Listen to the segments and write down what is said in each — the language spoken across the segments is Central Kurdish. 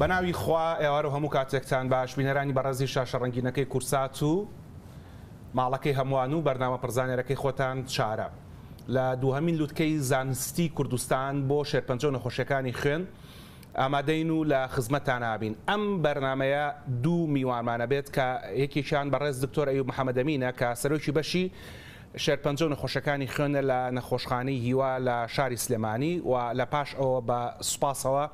بەناوی خوا ئێوار و هەموو کاتێکتان باش بینەرانی بەڕێزی شاشە ڕەنگینەکەی کورسات و ماڵەکەی هەمووان و بەرنامە پرزانێرەکەی خۆتان چارە لە دووهەمین لوتکەی زانستی کوردستان بۆ شێرپەنجە و نەخۆشیەکانی خوێن ئامادەین و لە خزمەتتان ئابین. ئەم بەرنمەیە دوو میوانمانە بێت کە یەکێکیان بەڕێز دکتۆر ئەیوب محەممەدەمینە کە سەرۆکی بەشی شێرپەنجە و نەخۆشەکانی خوێنە لە نەخۆشخانەی هیوا لە شاری سلێمانی و لە پاش ئەوە بە سوپاسەوە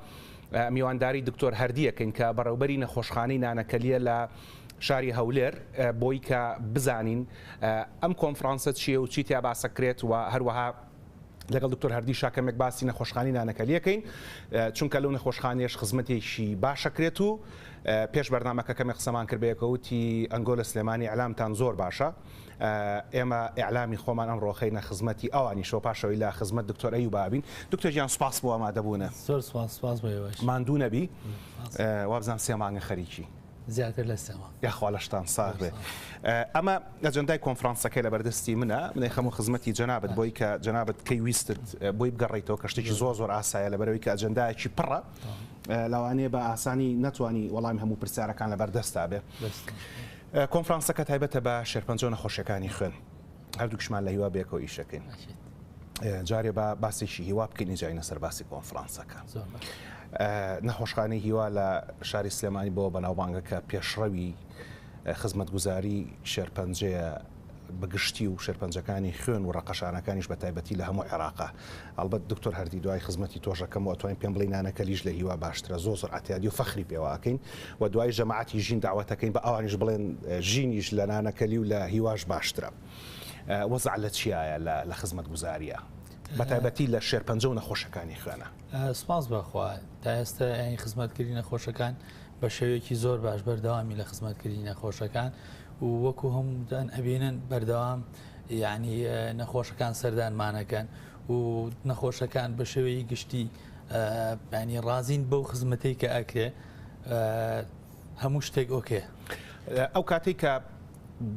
میوانداری دکتۆر هەردیەکەین کە بەڕێوبەری نەخۆشخانەی نانەکەلیە لە شاری هەولێر بۆی کە بزانین ئەم کۆنفرانسە چیە و چی تیا باسەکرێت و هەروەها لەگەڵ دکتۆر هەردی شاکەمێک باسی نەخۆشخانەی نانەکەلیەکەین چونکە لەو نەخۆشخانەیەش خزمەتێکی باشەکرێت و پێش بەرنامەکە کەمێک قسەمان کردبەیەکەوتی ئەنگۆ لە سلێمانی ئەعلامتان زۆر باشە. ئێمە ئیعلامی خۆمان ئەم ڕۆخەینە خزمەتی ئەوانی شۆ پاشەوەی لە خزمەت دکتۆر ئەیوب بابین. دکتۆر گیان سوپاس بۆ ئامادەبوونە. زۆر سوپاس بۆ ماندوو نەبی وابزان سێ مانگە خەریکی زیاتر لە سێمە یاخوالەشتان ساغ بێ. ئەمە ئەجەندای کۆنفرانسەکەی لە بەردەستی منە منەی خەموو خزمەتی جەنابەت بۆی کە جەنابەت کەی ویستت بۆی بگەڕێیتەوە کە شتێکی زۆر ئاسایە لەبەرەوەی کە ئەجەندایەکی پڕە لەوانەیە بە ئاسانی نەتوانی وەڵامی هەموو پرسیارەکان لە بەردەستا بێ. کۆنفرانسەکە تایبەتە بە شێرپەنجە و نەخۆشیەکانی خوێن هەردووکشمان لە هیوا بێکەوە ئیشەکەین. جارێ بە باسێکی هیوا بکەین جاینە سەر باسی کۆنفرانسەکە. نەخۆشخانەی هیوا لە شاری سلێمانی بۆ بەناوبانگە کە پێشڕەوی خزمەتگوزاری شێرپەنجەیە بەگشتی و شێرپەنجەکانی خوێن و ڕەقەشانەکانیش بە تایبەتی لە هەموو عێراقا. ئەڵبەت دکتۆر هەردی دوای خزمەتی تۆژەکەم و ئەتوانین پێم بڵێ نانەکەلیش لە هیوا باشترە زۆر ئەتیادی و فەخری پێواکەین و دوای ژەماعەتی ژین داوەتەکەین بە ئەوانیش بڵێن ژینیش لە نانەکەلی و لە هیواش باشترە. وەزع لە چیایە لە خزمەتگوزاریە بە تایبەتی لە شێرپەنجە و نەخۆشەکانی خوێنە؟ سپاس بەخوا تا ئێستا ئەین خزمەتکردی نەخۆشەکان بە شێوەیەکی زۆر باش بەردەوامی لە خزمەتکردی نەخۆشەکان و وەکو هەموودان ئەبینن بەردەوام یعنی نەخۆشەکان سەردانمانەکەن و نەخۆشەکان بە شێوەیە گشتی ینی ڕازین بەو خزمەتەی کە ئەکرێ هەموو شتێک ئۆکێ. ئەو کاتێک کە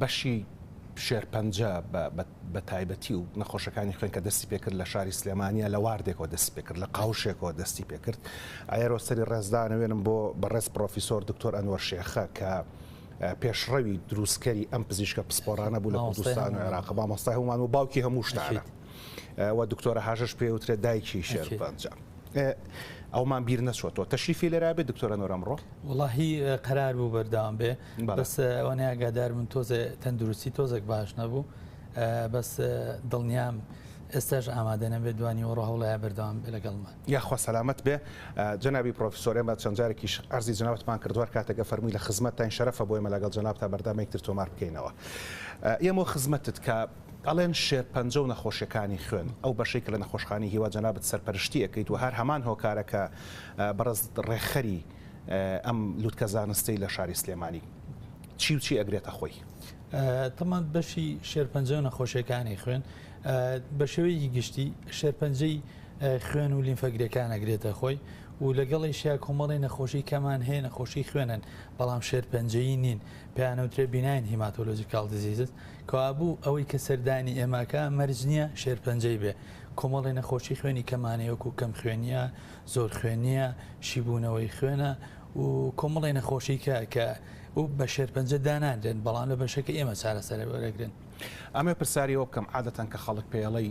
بەشی شێرپەنجە بە تایبەتی و نەخۆشەکانی خوێن کە دەستی پێکرد لە شاری سلێمانیە لە واردێکەوە دەستی پێکرد لە قاوشێکەوە دەستی پێکرد ئایرۆ سەری ڕێزدانەوێنم بۆ بەڕێز پرۆفیسۆر دکتۆر ئەنوەر شێخە کە پێشڕەوی دروستکەری ئەم پزیشکە پسپۆرانە بوو لە کوردستان و عێراق مامۆستای هەمومان و باوکی هەموو شتانە و دکتۆرە هاژش پێوترێت دایکی شێرپەنجە. ئەومان بیر نەچۆتەوە تەشریفی لێرا بێت دکتۆرە نۆر ئەمڕۆ وڵاهی قەرار بوو بەردەوام بێ بەس ئەوەنەیە ئاگادار من تۆزێ تەندروستی تۆزێک باش نەبوو بەس دڵنیام ئێستاش ئامادە نەبێت دوانی وەڕۆ هەوڵەیە بەردەوام بێ لەگەڵمان. یاخوا سەلامەت بێ. جەنابی پرۆفیسۆر ئێمە چەند جارێکیش ئەرزی جەنابەتمان کردووە کاتێکە فەرمووی لە خزمەتتان شەرەفە بۆ ئێمە لەگەڵ جەناب تا بەردەمێکتر تۆمار بکەینەوە. ئێمە خزمەتت کە ئەڵێن شێرپەنجە و نەخۆشیەکانی خوێن ئەو بەشێک لە نەخۆشخانەی هیوا جەنابەت سەرپەرشتی ئەەکەیت و هەر هەمان هۆکارەکە بەڕێز ڕێخەری ئەم لوتکە زانستەی لە شاری سلێمانی چی و چی ئەگرێتە خۆی؟ تەمان بەشی شێرپەنجە و نەخۆشیەکانی خوێن بە شێوەیەکی گشتی شێرپەنجەی خوێن و لیمفەگرەکان ئەگرێتە خۆی و لەگەڵی شیا کۆمەڵی نەخۆشی کەمان هەیە نەخۆشی خوێنن بەڵام شێرپەنجەیی نین پێیانەوترێ بیناین هیماتۆلۆژیکال دیزیزز کەوابوو ئەوەی کە سەردانی ئێماکە مەرج نییە شێرپەنجەی بێ کۆمەڵی نەخۆشی خوێنی کەمانەیەکو کەم خوێنیە زۆر خوێنیە شیبوونەوەی خوێنە و کۆمەڵی نەخۆشی کە و بە شێرپەنجە داناندێن بەڵام لە بەشەکە ئێمە چارەسەر وەرەگرن. ئەمێ پرسیارەوە بکەم عادەتەن کە خەڵک پێڵەی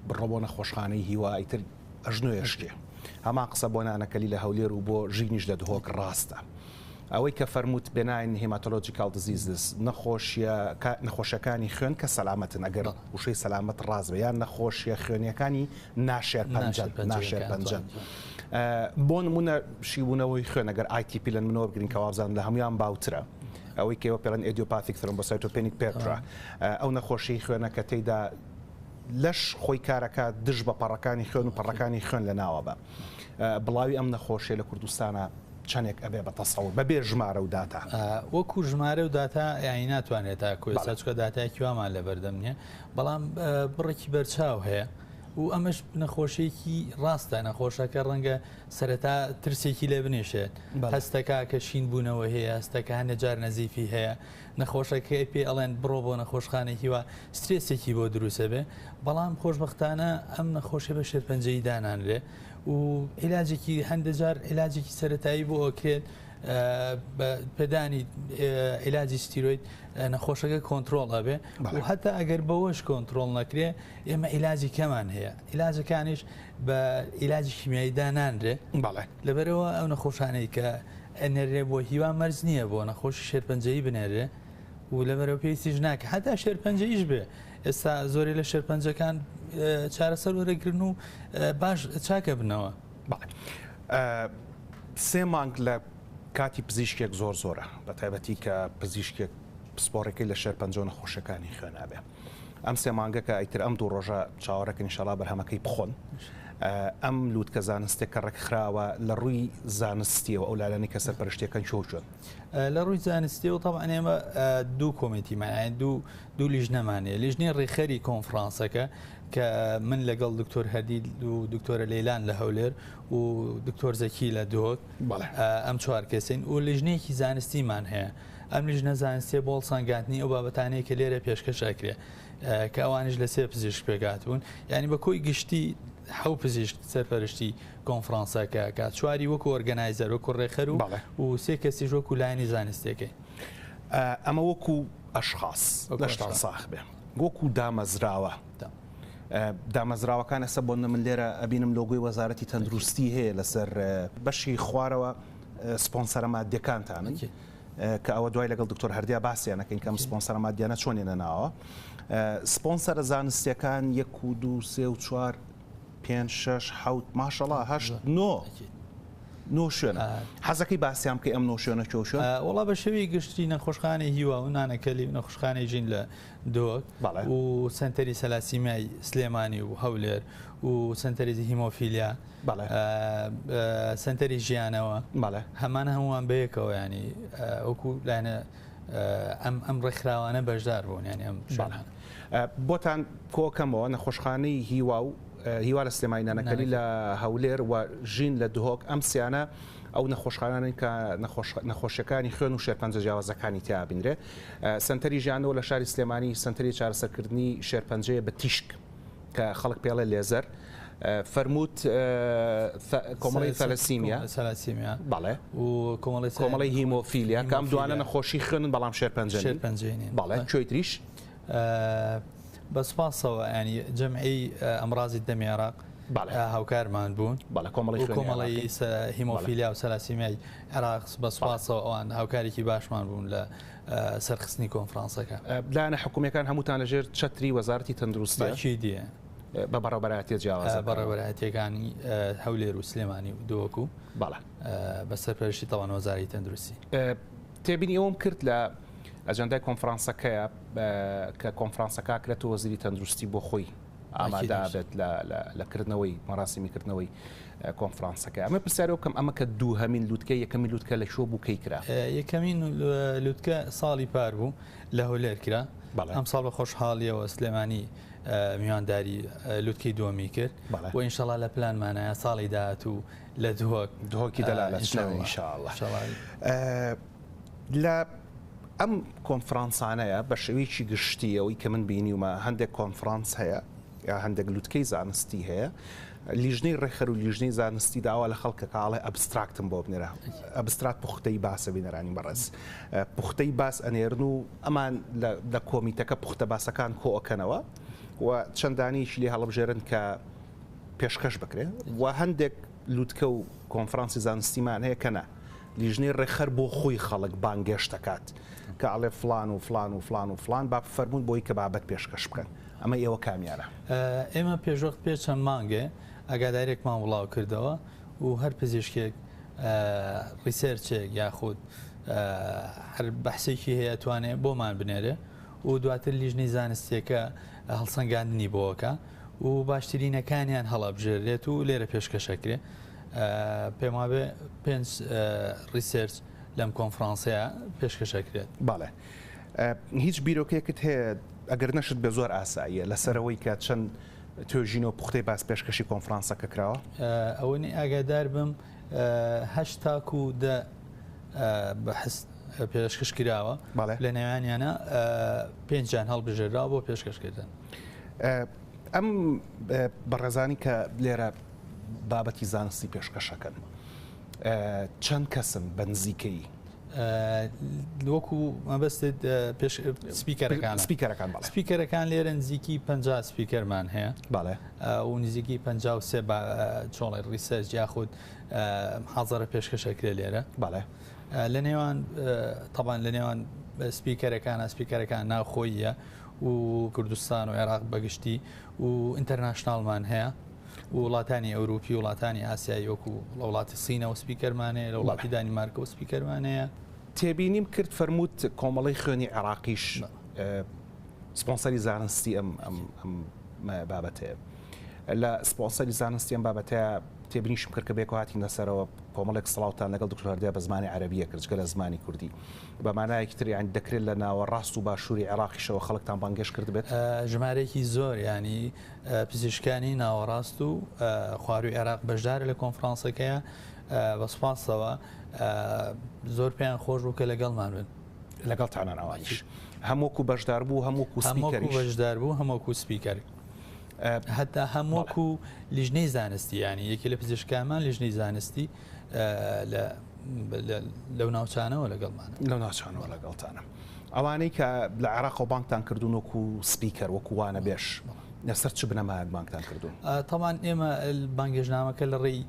بڕەبۆ نەخۆشخانەی هیوا ئیتر ئەژنوێشتێ هەمان قسە بۆ نانەکەلی لە هەولێر و بۆ ژینیش لە دهۆک ڕاستە. ئەوەی کە فەرمووت بێناین هیماتۆلۆجیکال دیزیزز نەخۆشیەکانی خوێن کە سەلامەتن ئەگەر وشەی سەلامەت ڕاز بە یان نەخۆشیە خوێنیەکانی ناشێرپەنجە. بۆ نمونە شیبوونەوەی خوێن ئەگەر ITP لەن منەوە بگرین کە وابزان لە هەمویان باوترە ئەوەی کەوە پێڵەن ئیدیۆپاتیک ترۆمبۆسایتۆپێنیک پێترا ئەو نەخۆشی خوێنە کە تێیدا لەش خۆی کارەکە دژ بە پەڕەکانی خوێن و پەڕەکانی خوێن لە ناوە بە بڵاوی ئەم نەخۆشیە لە کوردستانە چەندێک ئەبێ بە تەسەوڕ بەبێ ژمارە و داتا وەکو ژمارە و داتا یانی ناتوانێت تا کۆستا چکە داتایکی وامان لە بەردەم نیە بەڵام بڕێکی بەرچاو هەیە و ئەمەش نەخۆشیێکی ڕاستە نەخۆشەکە ڕەنگە سەرەتا ترسێکی لێ بنێشێت هەستەکە کە شین بوونەوە هەیە هەستەکە هەنەجار نەزیفی هەیە نەخۆشەکە پێ ئەڵێن بڕۆ بۆ نەخۆشخانێکی وە سترێسێکی بۆ دروستە بێ بەڵام خۆشبەختانە ئەم نەخۆشی بە شێرپەنجەی دانانرێ و علاجێکی هەندێجار علاجێکی سەرەتایی بۆ ئۆکرێت پێدانی علاجی ستیرۆید نەخۆشەکە کۆنتترۆل هەبێ و هەتا ئەگەر بەوەش کۆنتترۆل نەکرێ ئێمە علاجی کەمان هەیە علاجەکانیش بە علاجی شیمیاییدا نانرێ لەبەرەوە ئەو نەخۆشانەی کە ئەنێرێ بۆ هیوا مەرز نییە بۆ نەخۆشی شێرپەنجەیی بنێرێ و لەبەرەوە پێویستیش ناکە هەتا شێرپەنجەیش بێ ئێستا زۆری لە شێرپەنجەکان چارەسەر وەرەگرن و باش چاکە بنەوە. سێ مانگ لە کاتی پزیشکێک زۆرە بە تایبەتی کە پزیشکێک پسپۆڕێکی لە شێرپەنجە و نەخۆشەکانی خوێنابێ ئەم سێ مانگە کە ئەیتر ئەم دوو ڕۆژە چاوەڕێک ئینشەڵا بەرهەمەکەی بخۆن ئەم لووتکە زانستێک کە ڕێکخراوە لە ڕووی زانستیەوە ئەو لالانی کە سەرپەرشتیەکەن چۆن لە ڕووی زانستیەوە تەبعاً ئێمە دوو کۆمیتیمان دوو لیژنەمانەیە لیژنەی ڕێخەری کۆنفرانسەکە کە من لەگەڵ دکتۆر هەدید و دکتۆرە لەیلان لە هەولێر و دکتۆر زەکی لە دۆک ئەم چوار کەسین و لیژنەیەکی زانستیمان هەیە ئەم لیژنە زانستیە بۆ هەڵسانگاتنی ئەو بابەتانەیە کە لێرە پێشکەشاکرێ کە ئەوانش لە سێ پزیشک پێگات بوون یعنی بە کۆی گشتی حەو پزیشک سەرپەرشتی کۆنفرانسەکە کات چواری وەکو ئۆرگەنایزەر وەکو ڕێخەر و سێ کەسیش وەکو لایەنی زانستیەکەی ئەمە وەکو ئەشخاص لەشتان ساخ بێ وەکو دامەزراوە دامەزراوەکان ئەسە بۆنە من لێرە ئەبینم لۆگۆی وەزارەتی تەندروستی هەیە لەسەر بەشی خوارەوە سپۆنسەرە مادیەکانتانن کە ئەوە دوای لەگەڵ دکتۆر هەردیا باسییانەکەین کەم سپۆنسەرە مادیانە چۆنێنە ناوە سپۆنسەرە زانستیەکان 1 2 3 4 5 6 7 ماشەڵا 8 9 نۆ شوێنە حەزەکەی باسییان کە ئەم نۆ شوێنە کێشن وڵا بە شێوی گشتی نەخۆشخانەی هیوا و نانەکەلی نەخۆشخانەی ژین لە دۆک و سنتەری سەلاسیمای سلێمانی و هەولێر و سنتەری هیمۆفیلیا سنتەری ژیانەوە هەمانە هەمووان بەیەکەوە ینی وەکو لاەنە ئەم ڕێکخراوانە بەشدار بوون ینی ئەم بۆتان کۆکەمەوە نەخۆشخانەی هیوا و هیوا لە سلێمانیانەکەلی لە هەولێر و ژین لە دهۆک ئەم سیانە ئەو نەخۆشخانانی کە نەخۆشیەکانی خوێن و شێرپەنجە جیاوازەکانی تیابینرێ سنتەری ژیانەوە لە شاری سلێمانی سنتەری چارەسەرکردنی شێرپەنجەیە بە تیشک کە خەڵک پێڵێ لێزەر فەرمووت کۆمەڵی تەلەسیمیا بەڵێ و کۆمەڵی هیمۆفیلیا کە ئەم دوانە نەخۆشی خوێنن بەڵام شێرپەنجەنین بەڵێ کوێی تریش بەسپاسەوە ینی جەمعی ئەمڕازی دەمی عێراق هاوکارمان بوون کۆمەڵی هیمۆفیلیا و سەلاسیمیای عێراق بەسپاسەوە ئەوان هاوکارێکی باشمان بوون لە سەرخستنی کۆنفرانسەکە لایەنە حکوومیەکان هەمووتان لەژێر چەتری وەزارەتی تەندروستی دیە بە بەڕێوەبەرایەتی جیاوازە بەڕێوەبەرایەتیەکانی هەولێر و سلێمانی و دۆک و بە سەرپەرشتی تەوان وەزاری تەندروستی تێبینی ئەوم کرد لە ئەجەندای کۆنفرانسەکەیە کە کۆنفرانسەکە کرێتەوە وەزیری تەندروستی بۆ خۆی ئامادەبێت لەکردنەوەی مەراسیمیکردنەوەی کۆنفرانسەکە ئەمە پرسیارەوە کەم ئەمە کە دووهەمین لووتکە یەکەمی لووتکە لە شۆ بوو کەی کرا یەکەمین لووتکە ساڵی پار بوو لە هەولێر کرا ئەم ساڵ بە خۆشحاڵیەوە سلێمانی میوانداری لووتکەی دووەمی کرد بۆ ئینشەڵا لە پلانمانایە ساڵی داهات و لە دهۆکی دەلا ئینشاءڵڵا لە ئەم کۆنفرانسانەیە بە شێوەیەکی گشتیەوەی کە من بینیومە هەندێک کۆنفرانس هەیە یا هەندێک لووتکەی زانستی هەیە لیژنەی ڕێخەر و لیژنەی زانستی داوا لە خەڵکە کاڵێ ئەبستراکتم بۆ بنێرە ئەبسترات پوختەی باسە بینەرانی بەڕێز پوختەی باس ئەنێرن و ئەمان لە کۆمیتەکە پوختە باسەکان کۆئەکەنەوە و چەندانیشی لێ هەڵبژێرن کە پێشکەش بکرێ و هەندێک لووتکە و کۆنفرانسی زانستیمان هەیە کە نە لیژنەی ڕێخەر بۆ خۆی خەڵک بانگێشت دەکات کە ئەڵێ فلان و فلان و فلان و فلان با فەرمونون بۆی کە بابەت پێشکەش بکەن ئەمە ئێوە کامیانە ئێمە پێشوەخت پێ چەند مانگێ ئەگادارێکمان وڵاو کردەوە و هەر پزیشکێک ریسێرچێک یاخود هەر بەحسێکی هەیە توانێت بۆمان بنێرێ و دواتر لیژنەی زانستیەکە هەڵسەنگاندنی بۆەکە و باشترینەکانیان هەڵەبژێرێت و لێرە پێشکەشەکرێ پێم وابێ 5 ریسێرچ لەم کۆنفرانسەیە پێشکەشەکرێت باڵێ هیچ بیرۆکێکت هەیە ئەگەر نەشت بە زۆر ئاساییە لەسەرەوەی کە چەند توێژینەوە پوختەی باس پێشکەشی کۆنفرانسەکە کراوە ئەوەی ئاگادار بم 8 تاکو و پێشکەش کراوە لە نێوانیانە 5 هەڵبژێراوە بۆ پێشکەشکردن ئەم بەڕێزانی کە لێرە بابەتی زانستی پێشکەشەکەن چەند کەسن بەنزیکەی وەکو مەبەستت پێش سپیکەرەکان لێرە نزیکی 50 سپیکەرمان هەیە و نزیکی 53 چۆڵی ریسەرچ یاخود حەزەرە پێشکەشەکرێ لێرە لە نێوان طبعاً لە نێوان سپیکەرەکان ناوخۆییە و کوردستان و عێراق بەگشتی و ئینتەرناشناڵمان هەیە وڵاتانی ئەوروپی وڵاتانی ئاسیایی وەکو لە وڵاتی سینەوە سپیکەرمانەیە لە وڵاتی دانیمارکەوە سپیکەرمانەیە تێبینیم کرد فەرمووت کۆمەڵی خوێنی عێراقیش سپۆنسەری زانستی ئەم بابەتەیە لە سپۆنسەری زانستی ئەم بابەتەیە تێبینیشم کرد کە بێک هاتی نەسەرەوە کۆمەڵێک سڵاوتان لەگەڵ دکتۆر هەردیە بە زمانی عەرەبیە کرد جگە لە زمانی کوردی بە مانایەکی تر یان دەکرێت لە ناوەڕاست و باشووری عێراقیشەوە خەڵکتان بانگێش کرد بێت ژمارەیەکی زۆر ینی پزیشکانی ناوەڕاست و خواروی عێراق بەشدارە لە کۆنفرانسەکەیە بە سوپاسەوە زۆر پێیان خۆش بوو کە لەگەڵمان بن لەگەڵ تانانەوانیش هەمووکو بەشدار بوو هەمووکو بەشدار بوو هەمووکو سپیکەر هەتا هەمووکو لیژنەی زانستی ینی یەکی لە پزیشکامان لیژنەی زانستی لەو ناوچانەوە لەگەڵمانە لەو ناوچانەوە لەگەڵتانە ئەوانەی کە لە عێراق و بانکتان کردوون وەکو سپیکەر وەکو وانە بێش لەسەر چ بنەمایەک بانکتان کردوون تەمان ئێمە بانگێژنامەکە لە ڕێی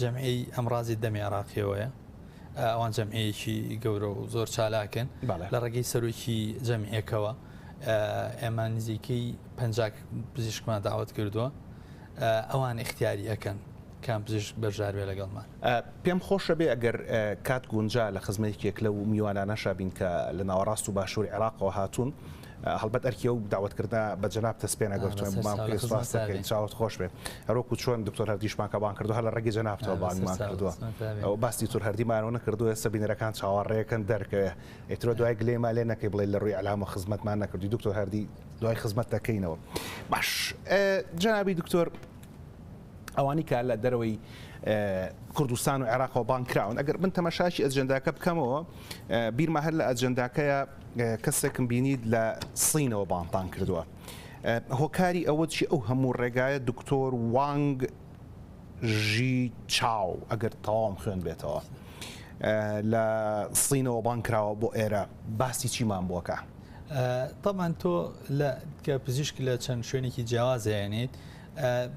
جەمعی ئەمڕازی دەمی عێراقیەوەیە ئەوان جەمعەیەکی گەورە و زۆر چالاکن لە ڕێگەی سەرۆکی جەمعیەکەوە ئێمە نزیکەی 50 پزیشکمان داوت کردووە ئەوان اختیاری ئەەکەن کام پزیشک بەشدار بێ لەگەڵمان پێم خۆشە بێ ئەگەر کات گونجا لە خزمەتێک لەو میوانانەشە بین کە لە ناوەڕاست و باشووری عێراقەوە هاتوون هەڵبەت ئەرکیە و داوتکردنا بە جەناب تەسپێنە گەورتوێن چاوت خۆش بێ هەروەکو چۆن دکتۆر هەردیشمان کە بان کردو هەر لە ڕێگەی جەنابتەوە بانمان کردووە ئەو باسی تور هەردیمانەوە نەکردووە ئێستا بینەرەکان چاوەڕێیەکەن دەرکەوێ ئیترۆ دوای گلێما لێ نەکەی بڵێ لە ڕووی ئەلام و خزمەتمان نەکردی دکتۆر هەردی دوای خزمەت دەکەینەوە باش جەنابی دکتۆر ئەوانی کە لە دەرەوەی کوردستان و عێراقەوە بانکراون ئەگەر من تەماشاشی ئەجەنداکە بکەمەوە بیرمە هەر لە ئەجەنداکەیە کەسێکم بینید لە سینەوە بانتان کردووە هۆکاری ئەوە چی ئەو هەموو ڕێگایە دکتۆر وانگ ژی چاو ئەگەر تەواوم خوێن بێتەوە لە سینەوە بانکراوە بۆ ئێرە باسی چیمان بۆکە طبعاً تۆ کە پزیشک لە چەند شوێنێکی جیاوازێنیت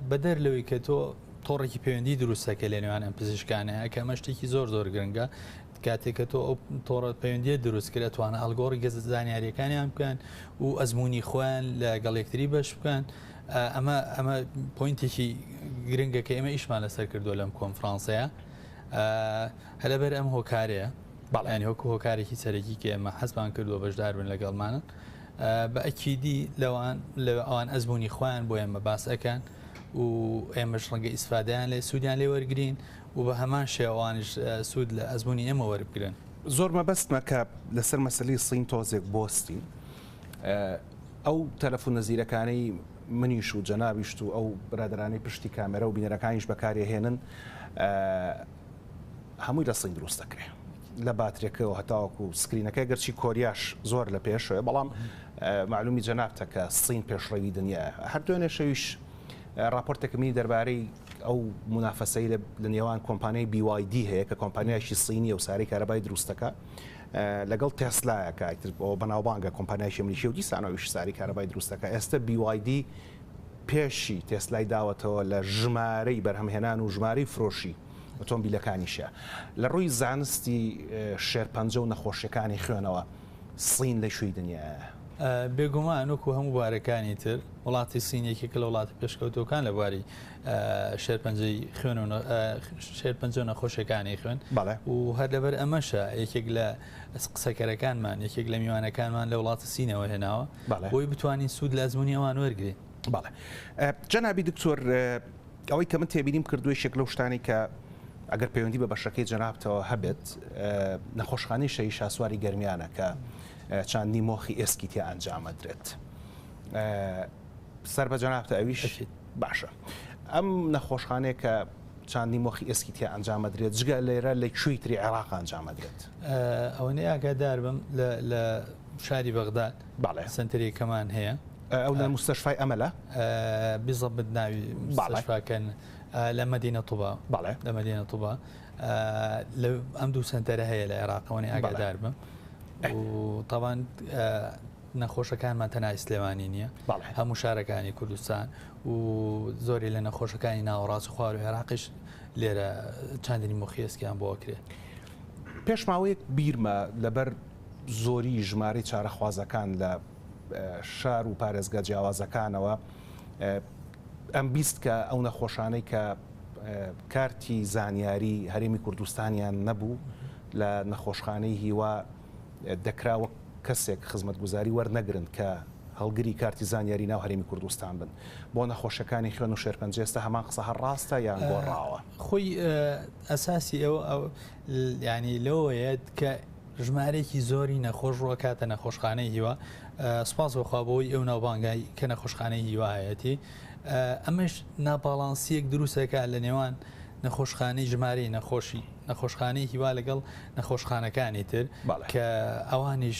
بەدەر لەوەی کە تۆ تۆڕێکی پەیوەندی دروستەکە لە نێوان ئەم پزیشکانەیە کە ئەمە شتێکی زۆر زۆر گرنگە کاتێک کە تۆ ئەو تۆڕە پەیوەندیە دروست کرێت توانە ئەلگۆڕی گەز زانیاریەکانیان بکەن و ئەزمموی خۆیان لە گەڵێکتری بەش بکەن ئەمە پوینتێکی گرنگە کە ئێمە ئیشمان لەسەر کردووە لەم کۆنفرانسەیە هەلەبەر ئەم هۆکارەیە بەڵێنی وەکو هۆکارێکی سەرەکی کە ئێمە حەزمان کردووە بەشدار بن لەگەڵمانن بە ئەکیدی ئەوان ئەزمموی خۆیان بۆ ئێمە باس ئەەکەن و ئێمەش ڕەنگە ئیسفادیان لێ سوودیان لێ وەرگین و بە هەمان شێوانش سوود لە ئەزمموی ئێمە وەربگرن زۆر مەبەستمە کە لەسەر مەسلەی سین تۆزێک بۆستی ئەو تەلەفۆن نەزیرەکانەی منیش و جەنابیشت و ئەو برادرانی پشتی کامێرە و بینەرەکانیش بەکارهێنن هەمووی لە سین دروست دەکرێت لە باترێکەوە هەتاوەکو سکرینەکەی گەرچی کۆریاش زۆر لە پێشەوە بەڵام معلومی جەنابتە کە سین پێشڕەوی دنیا هەر دوێنێ شەویش راپۆرتێکمی دەربارەی ئەو منافەسەی لە نێوان کۆمپانیای BYD هەیە کە کۆمپانیایشی سینی و ساری کارەبای دروستەکە لەگەڵ تێسلایەکە بەناوبانگە کۆمپانیایشی ملیشی و دیسانەوەیش ساری کارەبای دروستەکە ئێستا BYD پێشی تێسلای داوەتەوە لە ژمارەی بەرهەمهێنان و ژمارەی فرۆشی ئۆتۆمبیلەکانیشە لە ڕووی زانستی شێرپەنجە و نەخۆشیەکانی خوێنەوە سین لە شووی دنیاە بێگومان وەکو هەموو بارەکانی تر وڵاتی سینێکێکە لە وڵاتی پێشکەوتەکان لە بواری شێرپەنجەی خوێن و شێرپەنجە و نەخۆشیەکانی خوێن و هەر لەبەر ئەمەشە یەکێک لە قسەکەرەکانمان یەکێک لە میوانەکانمان لە وڵاتی سینەوە هێناوە بۆی بتوانین سوود لە ئەزمموی ئەوان وەرگێ باڵێ جەنابی دکتۆر ئەوەی کە من تێبینیم کردووی شێک لەو شتانی کە ئەگەر پەیوەندی بە بەشەکەی جەنابتەوە هەبێت نەخۆشخانەی شەی شاسواری گەرمیانە کە چاندی مۆخی ئێسکی تێ ئەنجامەدرێت سەر بە جەنابتە ئەویش باشە ئەم نەخۆشخانەیە کە چاندی مۆخی ئێسکی تێ ئەنجامەدرێت جگە لێرە لە کوێی تری عێراق ئەنجامەدرێت ئەوەنەیە ئاگادار بم لە شاری بەغداد سنتەرێکەمان هەیە ئەو لە مستەشفای ئەمەلە بالضبط ناوی مستشفاکەن لە مدینە طوبا لە مدینە طوبا ئەم دوو سنتەرە هەیە لە عێراقەوەی ئاگادار بم و طبعا نەخۆشەکانمان تەنها سلێمانی نییە هەموو شارەکانی کوردستان و زۆری لە نەخۆشەکانی ناوەڕاست و خوار و عێراقیش لێرە چاندنی مخیسکیان بۆ کرێ. پێش ماوەیەک بیرمە لەبەر زۆری ژمارەی چارەخوازەکان لە شار و پارێزگا جیاوازەکانەوە ئەم بیست کە ئەو نەخۆشانەی کە کارتی زانیاری هەرێمی کوردستانیان نەبوو لە نەخۆشخانەی هیوا دەکراوە کەسێک خزمەتگوزاری وەرنەگرن کە هەڵگری کارتی زانیاری ناو هەرێمی کوردستان بن بۆ نەخۆشەکانی خوێن و شێرپەنجە ئێستا هەمان قسە هەر ڕاستە یان گۆڕاوە؟ خۆی ئەساسی ئەو ینی لەوەیە کە ژمارێکی زۆری نەخۆش ڕوە کاتە نەخۆشخانەی هیوا سپاس بەخوابەوەی ئەو ناوبانگای کە نەخۆشخانەی هیوایەتی ئەمەش ناپاڵانسیەک دروستەکە لە نێوان نەخۆشخانەی ژمارەی نەخۆشخانەی هیوا لەگەڵ نەخۆشخانەکانی تر کە ئەوانیش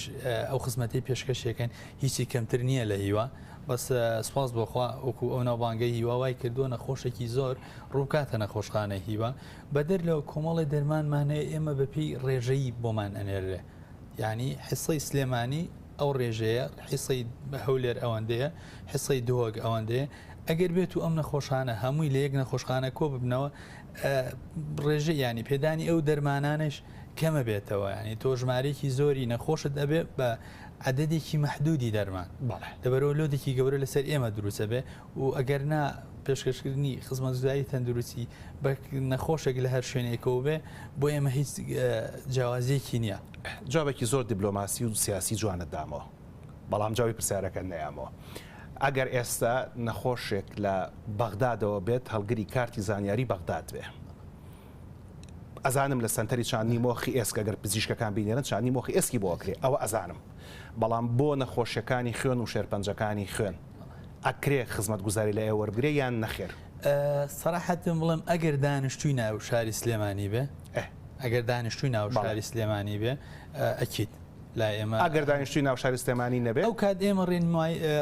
ئەو خزمەتی پێشکەشێکن هیچی کەمتر نییە لە هیوا بەس سپاس بۆخوا وەکو ئەو ناوبانگەی هیواوای کردووە نەخۆشێکی زۆر ڕووکاتە نەخۆشخانە هیوا بەدەر لەوە کۆمەڵی دەرمانمانەیە ئێمە بەپی ڕێژەیی بۆمان ئەنێرێ ینی حسەی سلێمانی ئەو ڕێژەیە حیسەی هەولێر ئەوەندەیە حسەی دۆگ ئەوەندەیە ئەگەر بێت و ئەم نەخۆشانە هەمووی لە یەک نەخۆشخانە کۆ ببنەوە ڕێژە ینی پێدانی ئەو دەرمانانش کەمە بێتەوە ینی تۆ ژمارێکی زۆری نەخۆشت ئەبێ بە عددێکی مەحدودی دەرمان دەبەرەوە لۆدێکی گەورە لەسەر ئێمە دروستە بێ و ئەگەر نا پێشکەشکردنی خزمەتگوزاری تەندروستی بە نەخۆشێک لە هەر شوێنێکەوە بێ بۆ ئێمە هیچ جیاوازیەکی نییە. جوابێکی زۆر دیبلۆماسی و سیاسی جوانت دامەوە بەڵام جوابی پرسیارەکە نەیامەوە. ئەگەر ئێستا نەخۆشێک لە بەغدادەوە بێت هەڵگری کارتی زانیاری بەغداد بێ ئەزانم لە سنتەری چاندنی مۆخی ئێسک ئەگەر پزیشکەکان بینێرن چاندنی مۆخی ئێسکی بۆکرێ ئەوە ئەزانم بەڵام بۆ نەخۆشیەکانی خوێن و شێرپەنجەکانی خوێن ئەکرێ خزمەتگوزاری لە ئێوە وەرگرێ یان نەخێر؟ سەراحەتم بڵێم ئەگەر دانیشتووی ناو شاری سلێمانی بێ ئەگەر دانیشتووی ناو شاری سلێمانی بێ ئەکیت لا ئێمە ئەگەر دانیشتووی ناو شاری سلێمانی نەبێ ئەو کات ئێمە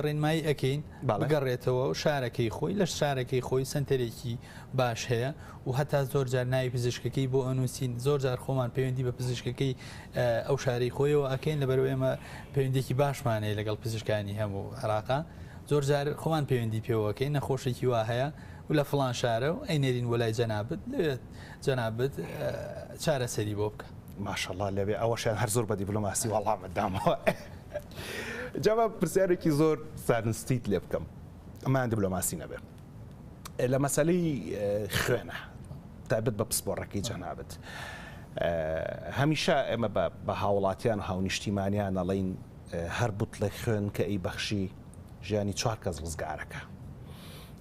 ڕێنمایی ئەەکەین بگەڕێتەوە و شارەکەی خۆی لە شارەکەی خۆی سنتەرێکی باش هەیە و هەتا زۆر جار ناوی پزیشکەکەی بۆ ئەنووسین زۆر جار خۆمان پەیوەندی بە پزیشکەکەی ئەو شارەی خۆیەوە ئەەکەین لەبەرەوە ئێمە پەیوەندێکی باشمانەیە لەگەڵ پزیشکانی هەموو عێراقا زۆر جار خۆمان پەیوەندی پێوەکەین نەخۆشێکی وا هەیە و لە فڵان شارە و ئەینێرین وەلای جەنابەت لەوێت جەنابەت چارەسەری بۆ بکە. ماشەڵڵا لەبێ ئەوەشیان هەر زۆر بە دیبلۆماسی وەڵامت دامەوە. جاوا پرسیارێکی زۆر سارنستیت لێ بکەم ئەمان دیبلۆماسی نەبێ لە مەسەلەی خوێنە تایبەت بە پسپۆڕەکەی جەنابەت هەمیشە ئێمە بە هاوڵاتیان و هاونیشتیمانیان ئەڵین هەر بوتڵێ خوێن کە ئەی بەخشی ژیانی 4 کەس ڕزگارەکە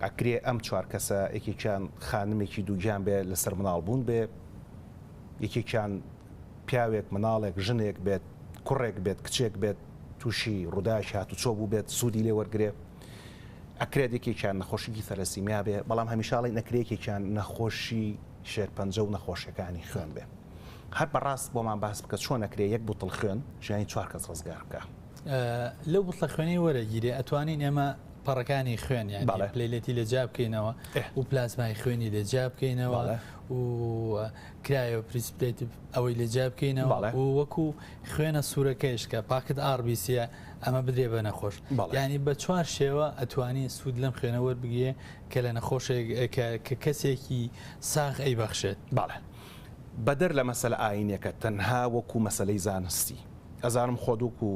ئەکرێ ئەم 4 کەسە یەکێکیان خانمێکی دووگیان بێ لەسەر مناڵ بوون بێ یەکێکیان پیاوێک مناڵێک ژنێک بێت کوڕێک بێت کچێک بێت تووشی ڕووداش هاتو چۆ بوو بێت سوودی لێ وەرگێ ئەکرێت یەکێکیان نەخۆشیی سەرەسیمیا بێ بەڵام هەمیشاڵی نەکرێکێکیان نەخۆشی شێرپەنجە و نەخۆشیەکانی خوێن بێ هەر بەڕاست بۆمان باس بکە چۆن نەکرێ یەک بوتڵ خوێن ژیانی 4 کەس ڕزگار بکە. لەو بوتڵە خوێنی وەرەگیرێ ئەتوانین ئێمە پەڕەکانی خوێن یان پلەیلەتی لە جا بکەینەوە و پلازمای خوێنی لە جا بکەینەوە و کرایەوە پریسپلیت ئەوەی لە جا بکەینەوە و وەکو خوێنە سوورەکەیش کە پاکت ئاربیسیە ئەمە بدرێ بە نەخۆش ینی بە 4 شێوە ئەتوانی سوود لەم خوێنە وەربگیە کە لە نەخۆشێک کە کەسێکی ساغ ئەی بەخشێت. باڵێ بەدەر لە مەسەلە ئاینەکە تەنها وەکو مەسەلەی زانستی ئەزانم خۆدووک و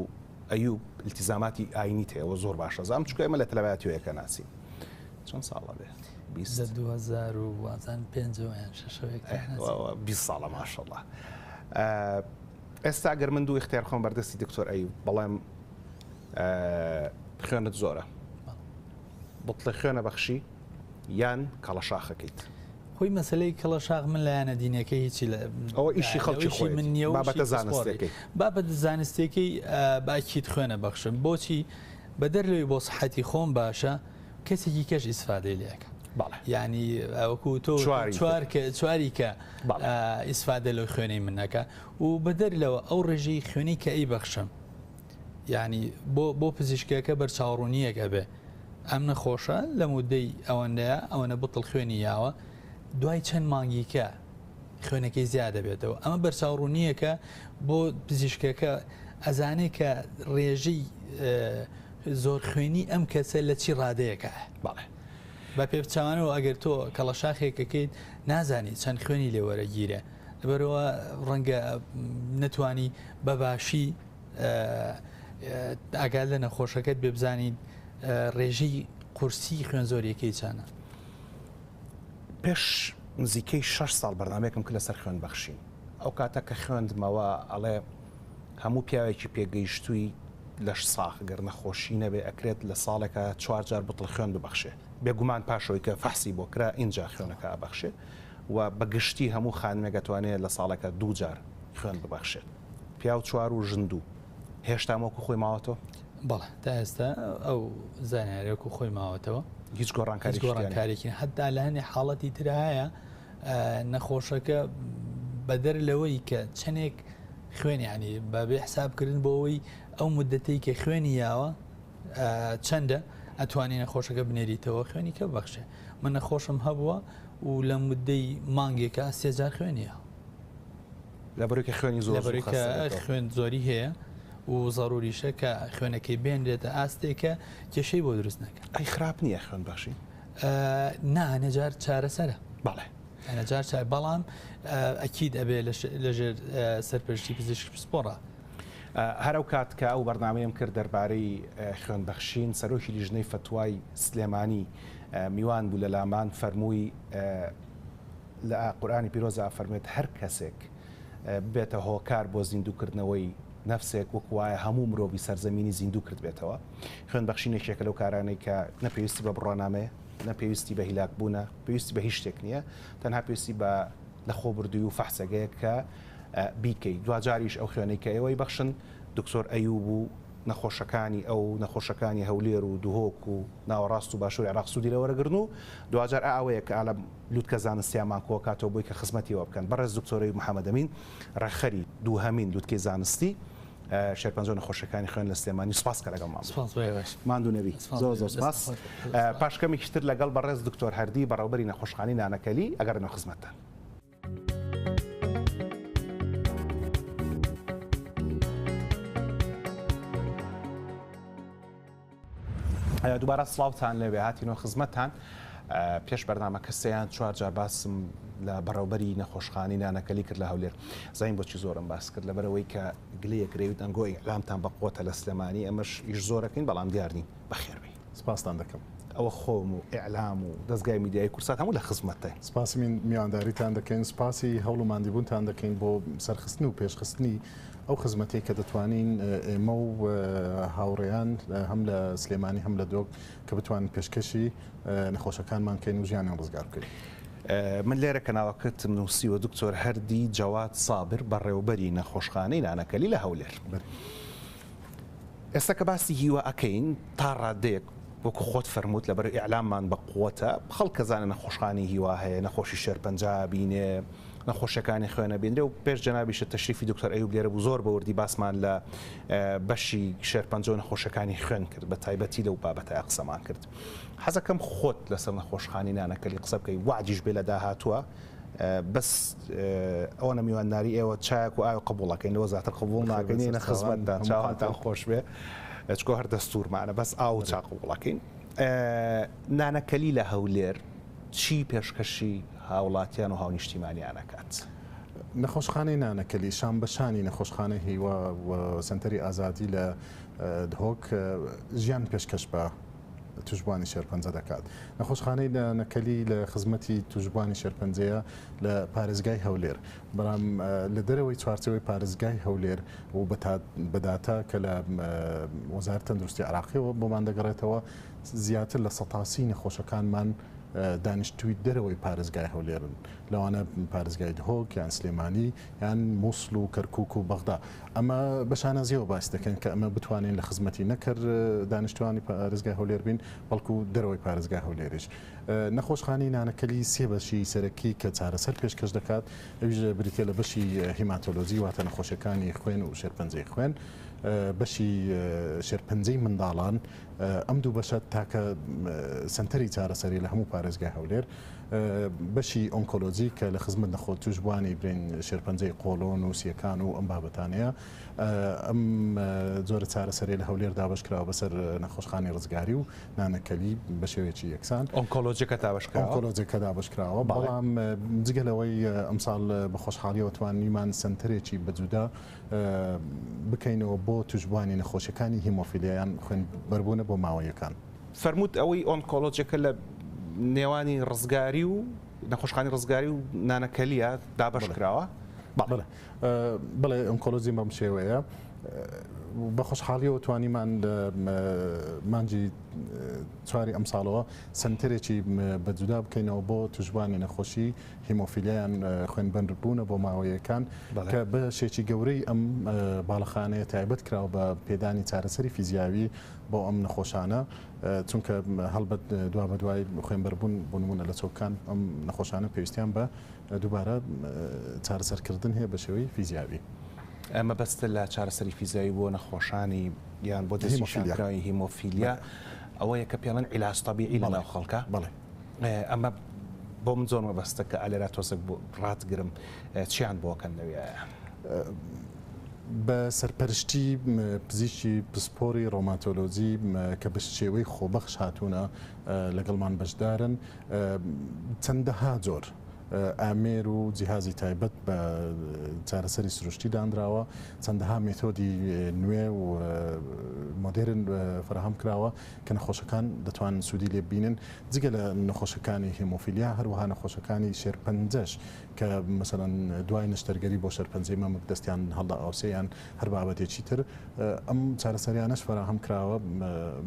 ئەیوب التیزاماتی ئاینی تێەوە زۆر باشە زانم چکە ئێمە لە تەلەڤایەتیەکە ناسی چەند ساڵە بێ 20 ساڵە ماشەڵڵا. ئێستا گەر من دوو اختیار خۆم بەردەستی دکتۆر ئەیوب بەڵێم خوێنت زۆرە بوتڵی خوێنە بەخشی یان کەڵەشاخەکەیت خۆی مەسلەی کەڵەشاغ من لایەنە دینەکەی هیچی ئەوە ئیشی خەڵکی خۆی من نییە بابەتە زانستێکی بابەت زانستێکی باکیت خوێنە بەخشم بۆچی بەدەر لەوەی بۆ سەحەتی خۆم باشە کەسێکی کەش ئیسفادەی لێەکە ینی وەکو تۆ چواری کە ئیسفادە لەو خوێنەی منەکە و بەدەر لەوە ئەو ڕێژەی خوێنی کە ئەی بەخشم یعنی بۆ پزیشکەکە بەرچاوڕوونیەک ئەبێ ئەم نەخۆشە لە مودەی ئەوەندەیە ئەوەنە بتڵ خوێنی یاوە دوای چەند مانگیکە خوێنەکەی زیادە بێتەوە ئەمە بەرچاوڕوونیەکە بۆ پزیشکەکە ئەزانێت کە ڕێژەی زۆر خوێنی ئەم کەسە لە چی ڕادەیەکە بەڵێ بە پێچوانەوە ئەگەر تۆ کەڵەشاخێکەکەیت نازانی چەند خوێنی لێوەرەگیرە لەبەرەوە ڕەنگە نەتوانی بەباشی ئاگال لە نەخۆشەکەت بێ بزانین ڕێژەی قورسی خوێن زۆریەکەی چانە. پێش نزیکەی 6 ساڵ بەردامێکم کە لەسەر خوێن بەخشین ئەو کاتە کە خوێندمەوە ئەڵێ هەموو پیاوێکی پێگەیشتووی لەش ساخگەر نەخۆشی نەبێ ئەکرێت لە ساڵێکە 4 جار بتڵ خوێن ببەخشێ بێگومان پاشەوەی کە فەحسی بۆ کرا اینجا خوێنەکە ئەبەخشێ و بەگشتی هەموو خانمێک دەتوانێت لە ساڵێکە 2 جار خوێن ببەخشێت پیا و چوار و ژندوو هێشتا مۆکو خۆی ماوەتەوە بەڵێ تا ئێستا ئەو زانیارێک و خۆی ماوەتەوە هیچ گۆڕانکاریێکی حتا لە هەنێ حاڵەتی تر هەیە نەخۆشەکە بەدەر لەوەی کە چەندێک خوێنی ینی بەبێ حسابکردن بۆ ئەوەی ئەو مدەتەی کە خوێنی یاوە چەندە ئەتوانی نەخۆشەکە بنێریتەوە خوێنی کە بەخشێ من نەخۆشم هەبووە و لە مدەی مانگێکە 3 جار خوێنیە لەبەرەوەی خوێنی زۆر خوێن زۆری هەیە و ضروریشە کە خوێنەکەی بێنرێتە ئاستێکە کێشەی بۆ دروست نەکە ئەی خراپ نییە خوێن باشی نانەجار چارەسەرە بەڵێ ئەنەجار بەڵام ئەکید ئەبێ لەژێر سەرپەرشتی پزیشک پسپۆڕە هەرو کات کە ئەو بەرنامەیەم کرد دەربارەی خوێنبەخشین سەرۆکی لیژنەی فتوای سلێمانی میوان بوو لە لامان فەرمووی لە قورئانی پیرۆزە فەرمێت هەر کەسێک بێتە هۆکار بۆ زیندووکردنەوەی نفسێک وەک وایە هەموو مرۆڤی سەرزەمینی زیندوو کرد بێتەوە خوێنبەخشینێکێکە لەو کارانەی کە نەپێویستی بە بڕۆنامەیە نەپێویستی بە هیلاک بوونە پێویستی بە هیچ شتێک نییە تەنها پێویستی بە لە خۆبردووی و فەحسەگەیە کە بیکەی دوجاریش ئەو خوێنەی کە ئێوەی بەخشن دکتۆر ئەیوب و نەخۆشەکانی ئەو نەخۆشەکانی هەولێر و دوهۆک و ناوەڕاست و باشووری عێراق سوودی لەوەرەگرن و دوجار ئەوەیە کە ئالە لوتکە زانستیامان کۆکاتەوە بۆی کە خزمەتیەوە بکەن بەڕێز دکتۆرەی محەممەد ئەمین ڕەخەری دووهەمین لوتکەی زانستی شێرپەنجۆ نەخۆشەکانی خوێن لە سلێمانی سوپاس کە لەگەڵ ماندوو نەبی زۆر سپاس پاشکەمێکی تر لەگەڵ بەڕێز دکتۆر هەردی بەڕێوەبەری نەخۆشخانەی نانەکەلی ئەگەر نەوە خزمەتتان دووبارە سڵاوتان لەوێ هاتینەوە خزمەتتان پێش بەرنامە کەسەیان 4 جار باسم لە بەڕێوەبەری نەخۆشخانەی نانەکەلی کرد لە هەولێر زین بۆچی زۆرم باس کرد لەبەرەوەی کە گلەیەک گرێویت ئەنگۆی ئەعلامتان بەقوتە لە سلێمانی ئەمەش ئیش زۆرەکەین بەڵام دیارنین بەخێربی سپاستان دەکەم ئەوە خۆم و ئیعلام و دەستگای میدیای کورسات هەموو لە خزمەتە سپاسی میوانداریتان دەکەین سپاسی هەوڵ و ماندیبوونتان دەکەین بۆ سەرخستن و پێشخستنی ئەو خزمەتێک کە دەتوانین ئێمە و هاوڕێیان هەم لە سلێمانی هەم لە دۆک کە بتوانین پێشکەشی نەخۆشەکانمان کەین و ژیانیان ڕزگار بکەین. من لێرە کە ناوەکەتم نووسیوە دکتۆر هەردی جەواد سابر بەڕێوەبەری نەخۆشخانەی نانەکەلی لە هەولێر. ئێستا کە باسی هیوە ئەکەین تا ڕادەیەک وەکو خۆت فەرمووت لەبەر ئیعلاممان بەقووەتە خەڵک زانە نەخۆشخانەی هیوا هەیە نەخۆشی شێرپەنجا بینێ نەخۆشەکانی خوێنە بێنرێ و پێش جەنابیشە تەشریفی دکتۆر ئەیوب لێرە بوو زۆر بەوردی باسمان لە بەشی شێرپەنجە و نەخۆشەکانی خوێن کرد بە تایبەتی لەو بابەتە قسەمان کرد حەزەکەم خۆت لەسەر نەخۆشخانەی نانەکەلی قسە بکەی وعدیش بێ لە داهاتووە بەس ئەوە نەمیوانداری ئێوە چاک و ئاو قبوڵەکەین لەوە زیاتر قبوڵ ناکەین نە خزمەتدان چاوانتان خۆش بێ چکۆ هەر دەستورمانە بەس ئاو چاق قبوڵەکەین نانەکەلی لە هەولێر چی پێشکەشی هاوڵاتیان و هاونیشتیمانیانەکات نەخۆشخانەی نانەکەلی شان بەشانی نەخۆشخانەی هیوا و سنتەری ئازادی لە دهۆک ژیان پێشکەش بە توشبوانی شێرپەنجە دەکات نەخۆشخانەی نانەکەلی لە خزمەتی توشبوانی شێرپەنجەیە لە پارێزگای هەولێر بەڵام لە دەرەوەی چوارچەوەی پارێزگای هەولێر و بەداتا کە لە وەزارەتی تەندروستی عێراقیەوە بۆمان دەگەڕێتەوە زیاتر لە 180 نەخۆشەکانمان دانیشتووی دەرەوەی پارێزگای هەولێرن لەوانە پارێزگای دهۆک یان سلێمانی یان مووسڵ و کەرکووک و بەغدا ئەمە بەشانەزیەوە باس دەکەن کە ئەمە بتوانین لە خزمەتی نەکرد دانیشتوانی پارێزگای هەولێر بین بەڵکو دەرەوەی پارێزگای هەولێریش نەخۆشخانەی نانەکەلی سێ بەشی سەرەکی کە چارەسەر پێشکەش دەکات ئەویش بریتە لە بەشی هیماتۆلۆژی واتە نەخۆشیەکانی خوێن و شێرپەنجەی خوێن بەشی شێرپەنجەی منداڵان ئەم دوو بەشە تاکە سنتەری چارەسەری لە هەموو پارێزگای هەولێر بەشی ئۆنکۆلۆجی کە لە خزمەت نەخۆ توشبوانی برین شێرپەنجەی قۆڵۆن و سیەکان و ئەم بابەتانەیە ئەم جۆرە چارەسەری لە هەولێر دابشکراوە بەسەر نەخۆشخانەی ڕزگاری و نانەکەلی بە شێوەیەکی یەکسان ئۆنکۆلۆجیەکە ئۆنکۆلۆجیەکە دابشکراوە بەڵام جگەلەوەی ئەمساڵ بە خۆشحاڵیەوە توانیمان سنتەرێکی بەجودا بکەینەوە بۆ توشبوانی نەخۆشیەکانی هیمۆفیلیایان خوێن بەربوونە بۆ ماوەیەکان فەرمووت ئەوەی ئۆنکۆلۆجیەکە لە نێوانی ڕزگاری و نەخۆشخانەی ڕزگاری و نانەکەلیە دابشکراوە بڵێ ئۆنکۆلۆجی بەم شێوەیە بە خۆشحاڵیەوە توانیمان مانجی چواری ئەمساڵەوە سنتەرێکی بەجودا بکەینەوە بۆ توشبوانی نەخۆشی هیمۆفیلیایان خوێنبەربوونە بۆ ماوەیەکان کە بەشێکی گەورەی ئەم باڵەخانەیە تایبەت کراوە بە پێدانی چارەسەری فیزیاوی بۆ ئەم نەخۆشانە چونکە هەڵبەت دوا بە دوای خوێنبەربوون بۆ نمونە لە چۆکان ئەم نەخۆشانە پێویستیان بە دووبارە چارەسەرکردن هەیە بە شێوەی فیزیاوی. ئەمە بەستە لە چارەسەری فیزیایی بۆ نەخۆشانی یان بۆ دەستنیشانکراوی هیمۆفیلیا ئەوەیە کە پێڵەن عیلاج طبیعی لەناو خەڵکە ئەمە بۆ من زۆر مەبەستە کە ئالێرا تۆزێک بۆ ڕاتگرم چیان بۆکەن لەوێ بە سەرپەرشتی پزیشکی پسپۆری ڕۆماتۆلۆجی کە بە شێوەی خۆبەخش هاتوونە لەگەڵمان بەشدارن چەندەها جۆر ئامێر و جیهازی تایبەت بە چارەسەری سروشتی دانراوە چەندەها مێتۆدی نوێ و مۆدێرن فراهەم کراوە کە نەخۆشەکان دەتوانن سوودی لێ بینن جگە لە نەخۆشەکانی هیمۆفیلیا هەروەها نەخۆشەکانی شێرپەنجەش کە مەسەڵەن دوای نشتەرگەری بۆ شێرپەنجەی مەمک دەستیان هەڵدا ئاوسەیان هەر بابەتێکی تر ئەم چارەسەریانەش فراهەم کراوە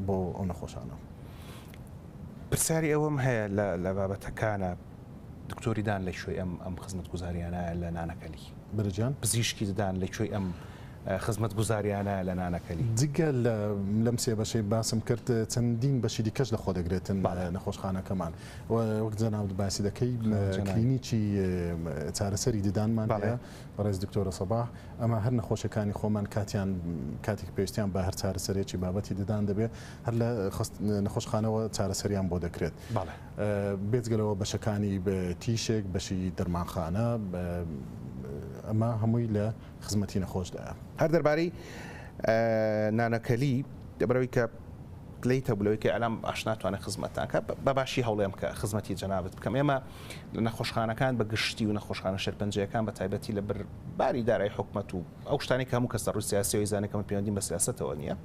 بۆ ئەو نەخۆشانە. پرسیاری ئەوەم هەیە لە بابەتەکانە دکتۆری دان لە شوێ ئەم خزمەت گوزاریانە لە نانەکەلی برجان پزیشکی ددان لە کوێی ئەم خزمەت گوزاریانە لە نانەکەلی جگە لەم سێ بەشەی باسم کرد چەندین بەشی دیکەش لە خۆ دەگرێتن نەخۆشخانەکەمان وەک جەناب باسی دەکەی کلینیکی چارەسەری ددانمان هەیە بەڕێز دکتۆرە سەباح ئەمە هەر نەخۆشەکانی خۆمان کاتێک پێویستیان بە هەر چارەسەرێکی بابەتی ددان دەبێت هەر لە نەخۆشخانەوە چارەسەریان بۆ دەکرێت بێجگەلەوە بەشەکانی بە تیشێک بەشی دەرمانخانە ئەمە هەمووی لە خزمەتی نەخۆشدایە. هەر دەربارەی نانەکەلی دەبەرەوەی کە لەیتە بلەوەی کە ئەلام ئاشناتوانێت خزمەتانکە بە باشی هەوڵێم کە خزمەتی جەنابەت بکەم ئێمە لە نەخۆشخانەکان بە گشتی و نەخۆشخانە شێرپەنجەکان بە تایبەتی لە بەرباری دارایی حکومەت و ئەو شتانی کە هەموو کەسە ڕووی سیاسیەوەی زانێکەمە پەیوەندی بە سیاسەتەوە نییە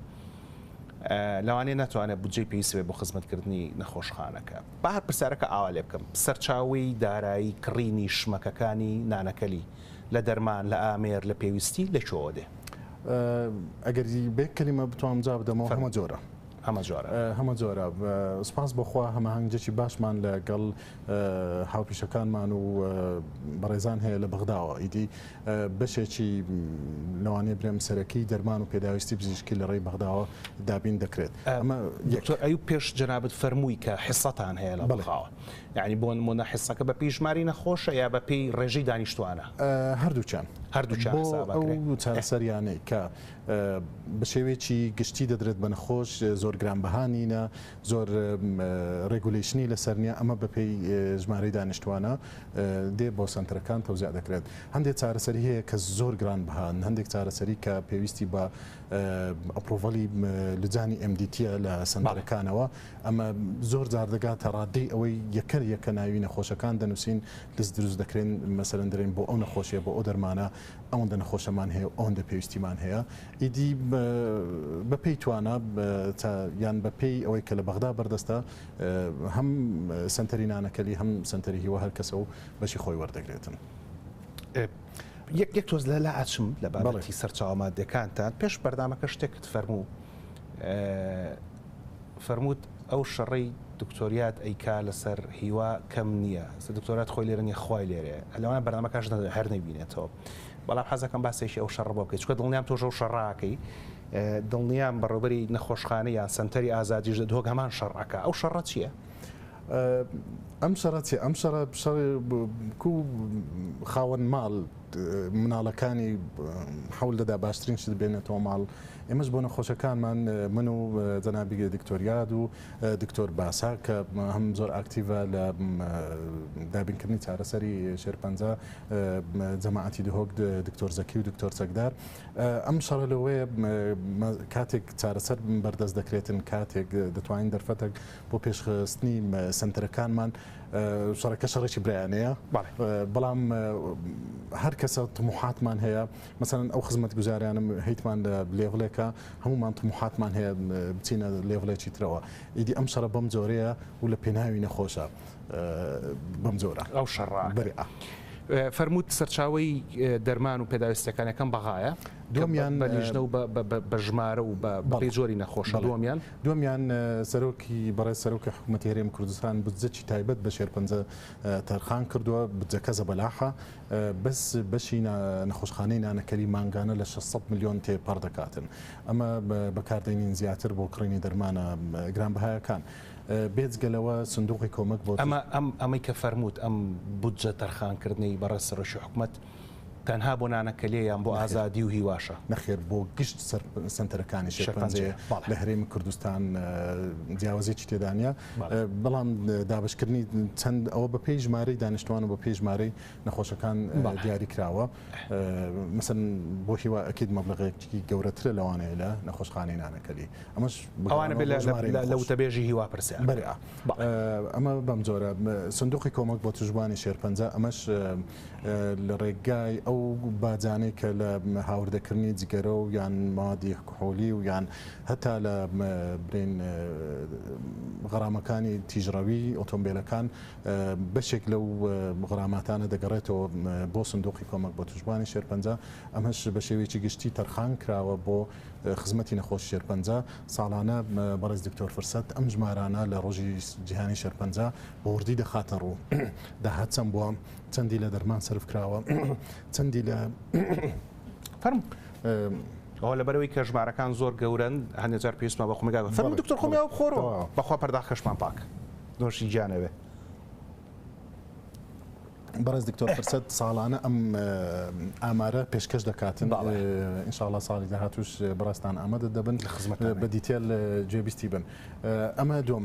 لەوانەیە ناتوانێت بودجەی پێویست بۆ خزمەتکردنی نەخۆشخانەکە با هەر پرسیارەکە ئاوا لێ بکەم سەرچاوی دارایی کڕینی شمەکەکانی نانەکەلی لە دەرمان لە ئامێر لە پێویستی لە چۆ دێ ئەگەر بێک کەلیمە بتوانم جا بدەمەوە هەمە جۆرە هەمە جۆرە سپاس بەخوا هەماهەنگجێکی باشمان لەگەڵ هاوپیشەکانمان و بەڕێزان هەیە لە بەغداوە ئیدی بەشێکی لەوانەیە برێم سەرەکەی دەرمان و پێداویستی پزیشکی لە ڕێی بەغداوە دابین دەکرێت ئەمە ئەو پێش جەنابەت فەرمووی کە حسەتان هەیە لە بەغاوە یعنی بۆ نمونە حسەکە بە پێی ژماری نەخۆشە یا بە پێی ڕێژەی دانیشتوانە هەردووچیان ئەو چارەسەریانەی کە بە شێوەیەکی گشتی دەدرێت بە نەخۆش زۆر گرانبەهانینە زۆر ڕێگولیشنی لەسەر نیە ئەمە بە پێی ژمارەی دانیشتوانە دێ بۆ سنتەرەکان تەوزیع دەکرێت هەندێک چارەسەری هەیە کە زۆر گرانبەهان هەندێک چارەسەری کە پێویستی بە ئەپڕۆڤەلی لجانی MDTە لە سنتەرەکانەوە ئەمە زۆر جار دەگاتە ڕادەی ئەوەی یەکە ناوی نەخۆشەکان دەنووسین دەست دروست دەکرێن مەسەرەن دەرێن بۆ ئەو نەخۆشیە بۆ ئەو دەرمانە ئەوەندە نەخۆشەمان هەیە ئەوەندە پێویستیمان هەیە ئیدی بە پێی توانە یان بە پێی ئەوەی کە لە بەغدا بەردەستە هەم سنتەری نانەکەلی هەم سنتەری هیوە هەر کەسە و بەشی خۆی وەردەگرێتن. یەک تۆز لە ئاچم لە بابەتی سەرچاوەمادەکانتان پێش بەردامەکە شتێکت فەرمووت ئەو شەڕەی دکتۆریات ئەیکا لەسەر هیوا کەم نییە دکتۆرات خۆی لێرە نیە خۆی لێرێ لەوانە بەردامەکەش هەر نەبینێتەوە بەڵام حەزەکەم باسێکی ئەو شەڕ بۆ بکەیت چکە دڵنیام تۆژە و شەڕاکەی دڵنیام بەڕێوەبەری نەخۆشخانە یان سنتەری ئازادیش دەدۆک هەمان شەڕەکە ئەو شەڕە چییە؟ ئەم شەڕەتی ئەم شەڕە کو خاوەن ماڵ مناڵەکانی حول دەدا باشترین شت بێنێتەوە ماڵ ئێمەش بۆ نەخۆشەکانمان من و جەنابی دکتۆریاد و دکتۆر باسا کە هەم زۆر ئاکتیڤە لە دابینکردنی چارەسەری شێرپەنجە جەماعەتی دهۆک دکتۆر زەکی و دکتۆر چەکدار ئەم شەڕە لەوەیە کاتێک چارەسەر بەردەست دەکرێتن کاتێک دەتوانین دەرفەتێک بۆ پێشخستنی سنتەرەکانمان شەڕەکە شەڕێکی برایانەیە بەڵام هەر کەسە طموحاتمان هەیە مثلەن ئەو خزمەت گوزاریانم هەیتمان لە لێڤڵێکە هەمومان طموحاتمان هەیە بچینە لێڤڵێکی ترەوە ئیدی ئەم شەڕە بەم جۆرەیە و لە پێناوی نەخۆشە بەم جۆرە ئەو شەڕە بەرئە فەرمووت سەرچاوەی دەرمان و پێداویستەکانەکەم بەغایە دومیان بەلیژنە و بە ژمارە و بە پێجۆری نەخۆشە دومیان سەرۆکی بەڕێز سەرۆکی حکوومەتی هەرێمی کوردستان بودجەی تایبەت بە شێرپەنجە تەرخان کردووە بودجەکە زەبەلاحە بەس بەشی نەخۆشخانەی نانەکەلی مانگانە لە 600 میلیۆن تێپەڕ دەکاتن ئەمە بەکاردێنین زیاتر بۆ کڕینی دەرمانە گرانبەهایەکان بێجگەلەوە سندوقی کۆمەک بۆ ئەمەی کە فەرمووت ئەم بودجە تەرخانکردنی بەڕێز سەرۆکی حکوومەت تەنها بۆ نانەکەلەیان بۆ ئازادی و هیواشە نەخێر بۆ گشت سنتەرەکانی شێرپەنجەیە لە هەرێمی کوردستان جیاوازێکی تێدانە بەڵام دابشکردنی چەند ئەوە بە پێی ژمارەی دانیشتوان و بە پێی ژمارەی نەخۆشەکان دیاری کراوە مثلا بۆ هیوا ئەکید مەبلغێکی گەورەترە لەوانەیە لە نەخۆشخانەی نانەکەلی ئەمەش ئەوانە لە وتەبێژی هیوا پرسیار بەرئە ئەمە بەم جۆرە سندوقی کۆمەک بۆ توژبانی شێرپەنجە ئەمەش لە ڕێگای ئەو باجانەی کە لە هاوردەکردنی جگەرە و یان مادی کحۆلی و یان هەتا لە برین غەرامەکانی تیژڕەوی ئۆتۆمبیلەکان بەشێک لەو غەراماتانە دەگەڕێتەوە بۆ سندوقی کۆمەک بۆ توژبانی شێرپەنجە ئەمەش بە شێوەیەکی گشتی تەرخان کراوە بۆ خزمەتی نەخۆش شێرپەنجە ساڵانە بەڕێز دکتۆر فرسەت ئەم ژمارانە لە ڕۆژی جیهانی شێرپەنجە بە وردی دەخاتە ڕوو داهاتچەند بووە چەندی لە دەرمان سرف کراوە چەندی لە فەرم ئەوە لە بەرەوەی کە ژمارەکان زۆر گەورن هەندێک جار پێویستمان بە خۆمەگا فەرموو دکتۆر خۆمیاوە بخۆرەوە بەخوا پەرداخەشمان پاک نۆشی گیانەوێ بەڕێز دکتۆر فرسەت ساڵانە ئەم ئامارە پێشکەش دەکاتن ئینشاءڵڵا ساڵی داهاتوش بەڕاستان ئامادە دەبن بە دیتێل گوێبیستی بن ئەمە دوم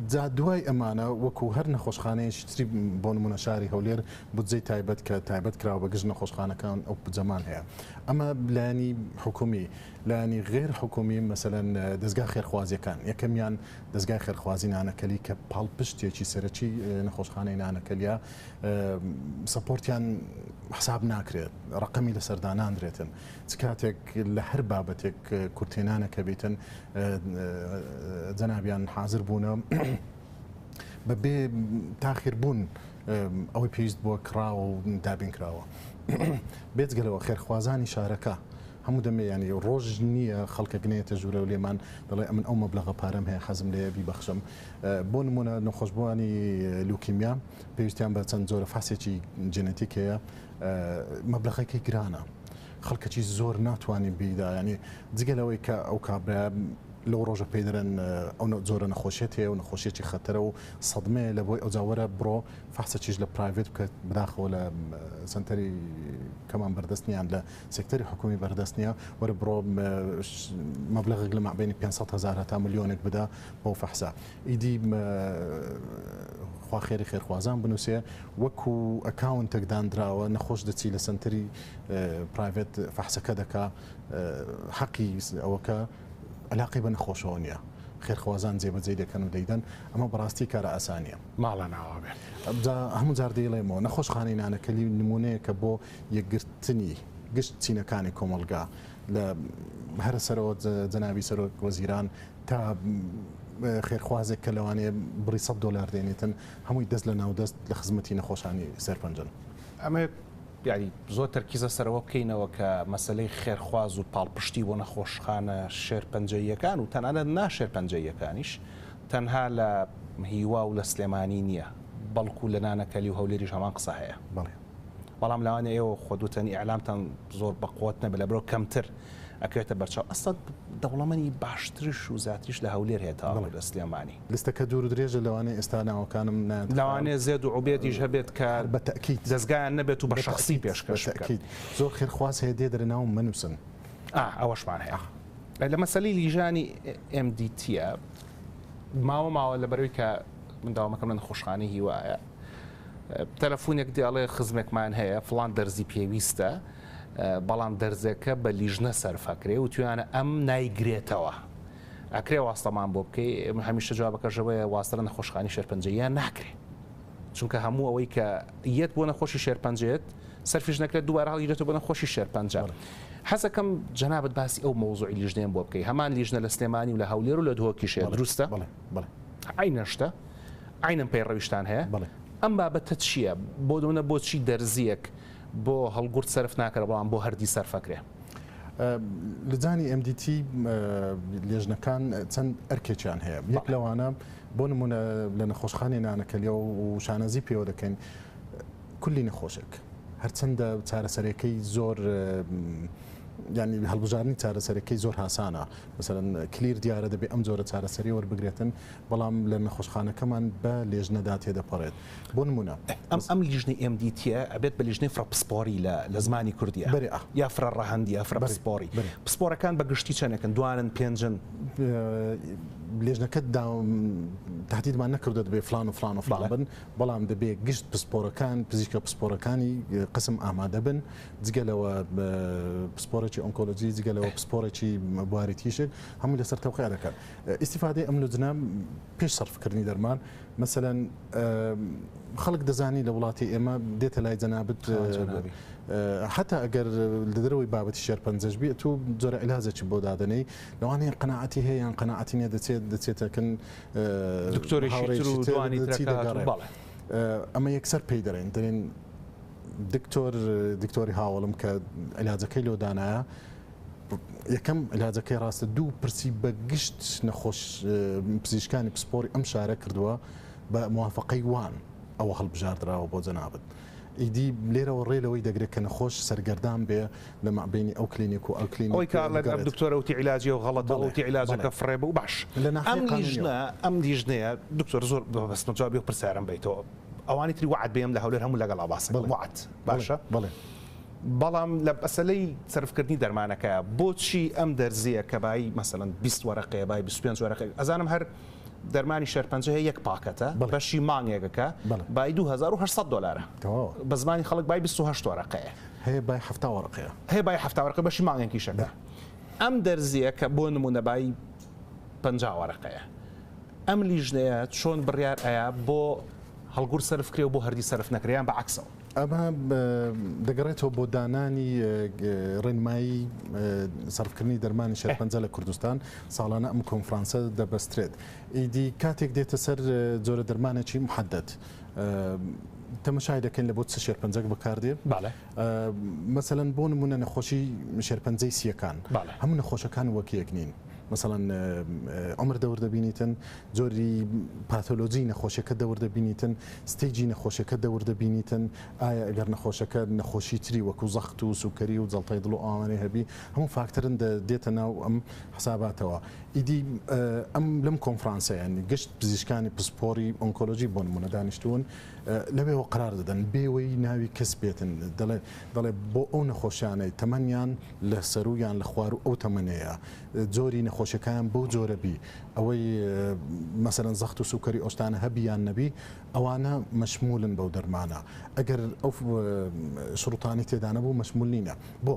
جا دوای ئەمانە وەکو هەر نەخۆشخانەیەکی تری بۆ نمونە شاری هەولێر بودجەی تایبەت کە تایبەت کراوە بە گشت نەخۆشخانەکان ئەو بجەمان هەیە ئەمە لایانی حکومی لایانی غێر حکومی مەسەلەن دەستگا خێرخوازیەکان یەکەمیان دەستگای خێرخوازی نانەکەلی کە پاڵپشتێکی سەرەکی نەخۆشخانەی نانەکەلیە سەپۆرتیان حساب ناکرێت ڕقەمی لە سەرداناندرێتن چ کاتێک لە هەر بابەتێک کورتێنانەکە بیتن جەنابیان حاضر بوونە بەبێ تاخیربوون ئەوەی پێویست بۆ کراوە و دابین کراوە بێجگەلەوە خێرخوازانی شارەکە هەموو دەمێ ینی ڕۆژ نییە خەڵکە گنێتە ژوورە و لێمان دەڵێ ئەمن ئەو مەبلەغە پارەم هەیە حەزم لێ بیبەخشم بۆ نمونە نەخۆشبووانی لوکیمیا پێویستیان بە چەند جۆرە فاسێکی جێنێتیک هەیە مەبلەغەکەی گرانە خەڵکەکی زۆر ناتوانین بیدا ینی جگەلەوەی کە ئەو کابرا لەو ڕۆژە پێدرن ئەو زۆرە نەخۆشیێت هەیە و نەخۆشیێکی خەتەرە و سەدمێ لە بۆی ئەوجاوەرە بڕۆ فەحسەکیش لە پرایڤێت بکەت بداخەوە لە سنتەری کەمان بەردەستنیان لە سێکتەری حکومی بەردەستنیە وەرە بڕۆ مەبلەغێک لە مابینی 500,000 هەتا ملیۆنێک بدا بۆ فەحسا ئیدی خواخێری خێرخوازان بنووسێ وەکو ئەکاونتێک دانراوە نەخۆش دەچی لە سنتەری پرایڤێت فەحسەکە دەکا حەقی ئەوەکە علاقی بە نەخۆشەوە نییە خێرخوازان جێبەجێ دەکەن و دەیدەن ئەمە بەڕاستی کارە ئاسانیە ماڵە ناوابێت هەموو جار دەیڵێمەوە نەخۆشخانەی نانەکەلی نمونەیە کە بۆ یەکگرتنی گشت چینەکانی کۆمەلگا لە هەرە سەرەوە جەنابی سەرۆک وەزیران تا خێرخوازێک کە لەوانەیە بڕی $100 دێنێتن هەمووی دەست لە ناودەست لە خزمەتی نەخۆشانی سەرپەنجن ئەمە یاری زۆر تەرکیزە سەرەوە بکەینەوە کە مەسلەی خێرخواز و پاڵپشتی بۆ نەخۆشخانە شێرپەنجەیەکان و تەنانەت ناشێرپەنجەیەکانیش تەنها لە هیوا و لە سلێمانی نییە بەڵکو لە نانەکەلی و هەولێریش هەمان قسە هەیە بەڵام لەوانە ئێوە خۆدوتەنی ئەعلامتان زۆر بەقوت نەبێت لە بەرەو کەمتر ئەکەوێتە بەرچاو ئەستا دەوڵەمەنی باشترش و زیاتریش لە هەولێر هێتا لە سلێمانی لستەکە دوور درێژە لەوانەیە ئێستا ناوەکانم لەوانەیە زێد و عوبێدیش هەبێت کە بەتەکید دەستگایان نەبێت و بە شخصی پێشکەش بکەیت زۆر خێرخواز هەیە دێ دەرەناوم منووسن ئەوەشمان هەیە لە مەسەلەی لیژانی MDTە ماوە لە بەرەوەی کە منداڵەکەم لە نەخۆشخانەی هیوایە تەلەفۆنێک دێڵێ خزمێکمان هەیە فڵان دەرزی پێویستە بەڵام دەرزەکە بە لیژنە سەرفەکرێ و توانە ئەم نایگرێتەوە ئەکرێ واستەمان بۆ بکەی هەمیشە جوابەکەژەوەی واستە نەخۆشخانی شێرپەنجەیان ناکرێ چونکە هەموو ئەوەی کە یەت بۆ نەخۆشی شێرپەنجێت سەرفیش نەکرێت دووبارە هەڵگیرێتەوە بۆ نەخۆشی شێرپەنجە حەزەکەم جەنابەت باسی ئەو مۆزوعی لیژنەیەم بۆ بکەی هەمان لیژنە لە سلێمانی و لە هەولێر و لە دهۆکیشەیە دروستە عینەشتە عینم پێی ڕەویشتان هەیە ئەم بابەتە چییە بۆ دەونە بۆچی دەرزیەک بۆ هەڵگورت سەرف ناکرێت بەڵام بۆ هەردی سەرفەکرێ لەجانی MDT لێژنەکان چەند ئەرکێکیان هەیە یەک لەوانە بۆ نمونە لە نەخۆشخانەی نانەکەلیەوە و شانەزی پێوە دەکەین کولی نەخۆشێک هەرچەندە چارەسەرەکەی زۆر ینی هەڵبژارنی چارەسەرەکەی زۆر هاسانە مثلەن کلیر دیارە دەبێت ئەم جۆرە چارەسەری وەربگرێتن بەڵام لە نەخۆشخانەکەمان بە لێژنەدا تێدەپەڕێت بۆ نمونە ئەم لیژنەی MDTە ئەبێت بە لیژنەی فرەپسپۆری لە زمانی کوردیە یا فرە ڕەهەندی یا فرەپسپۆری پسپۆرەکان بە گشتی چەندێکن دوانن پێنجن لێژنەکە تهدیدمان نەکردو دەبێ فلان و فلان و فلان بن بەڵام دەبێت گشت پسپۆرەکان پزیشکە پسپۆرەکانی قسم ئامادە بن جگەلەوە پسپۆرەی ئۆنکۆلۆجی جگەلەوە پسپۆرێکی بواری تیشک هەموو لەسەر تەوقع دەکات ئیسیفادەی ئەم لوجنە پێش سەرفکردنی دەرمان مثلەن خەڵک دەزانی لە وڵاتی ئێمە دێتە لای جەنابەت حتا ئەگەر لە دەرەوەی بابەتی شێرپەنجەش بێت و جۆرە عیلاجێکی بۆ دادنەی لەوانەیە قەناعەتی هەیە یان قەناعەتی نییە دەچێتەکەن ئەمە یەکسەر پێی دەڕێن دکتۆری هاوڵم کە عیلاجەکەی لۆدانایە یەکەم عیلاجەکەی ڕاستە دوو پرسی بە گشت نەخۆش پزیشکانی پسپۆری ئەم شارە کردووە بە موافقەی وان ئەوە هەڵبژاردراوە بۆ جەنابەت ئیدی لێرەوە ڕێلەوەی دەگرێت کە نەخۆش سەرگەردان بێ لە مابینی ئەو کلینیک و ئەو کلینیک ئەوی کار لەگەڵ دکتۆرە وتی عیلاجی و غەڵەتە وتی عیلاجەکە فڕێ بە و باش ئەم لیژنەیە دکتۆر زۆر بەستمە جوابی و پرسیارم بیتەوە ئەوانی تری وعد بێم لە هەولێر هەموو لەگەڵ ئاباسە وعد باشە بەڵام لە ئەسەلەی سەرفکردنی دەرمانەکەیە بۆچی ئەم دەرزیە کە بای مەسەڵەن 20 وەرەقەیە بای 25 وەرەقەیە ئەزانم هەر دەرمانی شێرپەنجە هەیە یەک پاکەتە بەشی مانگێکەکە بای 2800 دلار بە زمانی خەڵک بای 28 وەرەقەیە هەیە بای 7 وەرەقەیە هەیە بای 7 وەرەقە بەشی مانگێکی شەکە ئەم دەرزیە کە بۆ نمونە بای 50 وەرەقەیە ئەم لیژنەیە چۆن بڕیار ئەیە بۆ هەڵگور سەرفکرێ و بۆ هەردی سەرف نەکریان بە عکسەوە ئەمە دەگەڕێتەوە بۆ دانانی ڕێنمایی سەرفکردنی دەرمانی شێرپەنجە لە کوردستان ساڵانە ئەم کۆنفرانسە دەبەسترێت ئیدی کاتێک دێتە سەر جۆرە دەرمانێکی محەدەت تەمەشای دەکەین لە بۆ چ شێرپەنجەک بەکاردێ مەسەلەن بۆ نمونە نەخۆشی شێرپەنجەی سیەکان هەموو نەخۆشەکان وەکیەک نین مثلا عمر دەور دەبینیتن جۆری پاتۆلۆجی نەخۆشیەکە دەور دەبینیتن ستیجی نەخۆشیەکە دەور دەبینیتن ئایا ئەگەر نەخۆشەکە نەخۆشی تری وەکو زەخت و سوکەری و جەڵتەی دڵ و ئاوانەی هەبی هەموو فاکتەرن دێتە ناو ئەم حساباتەوە ئیدی ئەم لەم کۆنفرانسە ینی گشت پزیشکانی پسپۆری ئۆنکۆلۆژی بۆ نمونە دانیشتوون لەوێەوە قرار دەدەن بێوەی ناوی کەس بێتن دەڵێ بۆ ئەو نەخۆشیانەی تەمەنیان لە سەرویان لە خوار و ئەو تەمەنەیە جۆری نەخۆشیەکان بۆ جۆرە بی ئەوەی مەسەرەن زەخت و سوکەری ئۆشتانە هەبییان نەبی ئەوانە مەشمولن بەو دەرمانە ئەگەر ئەو شروطانی تێدانە بوو مەشمول نینە بۆ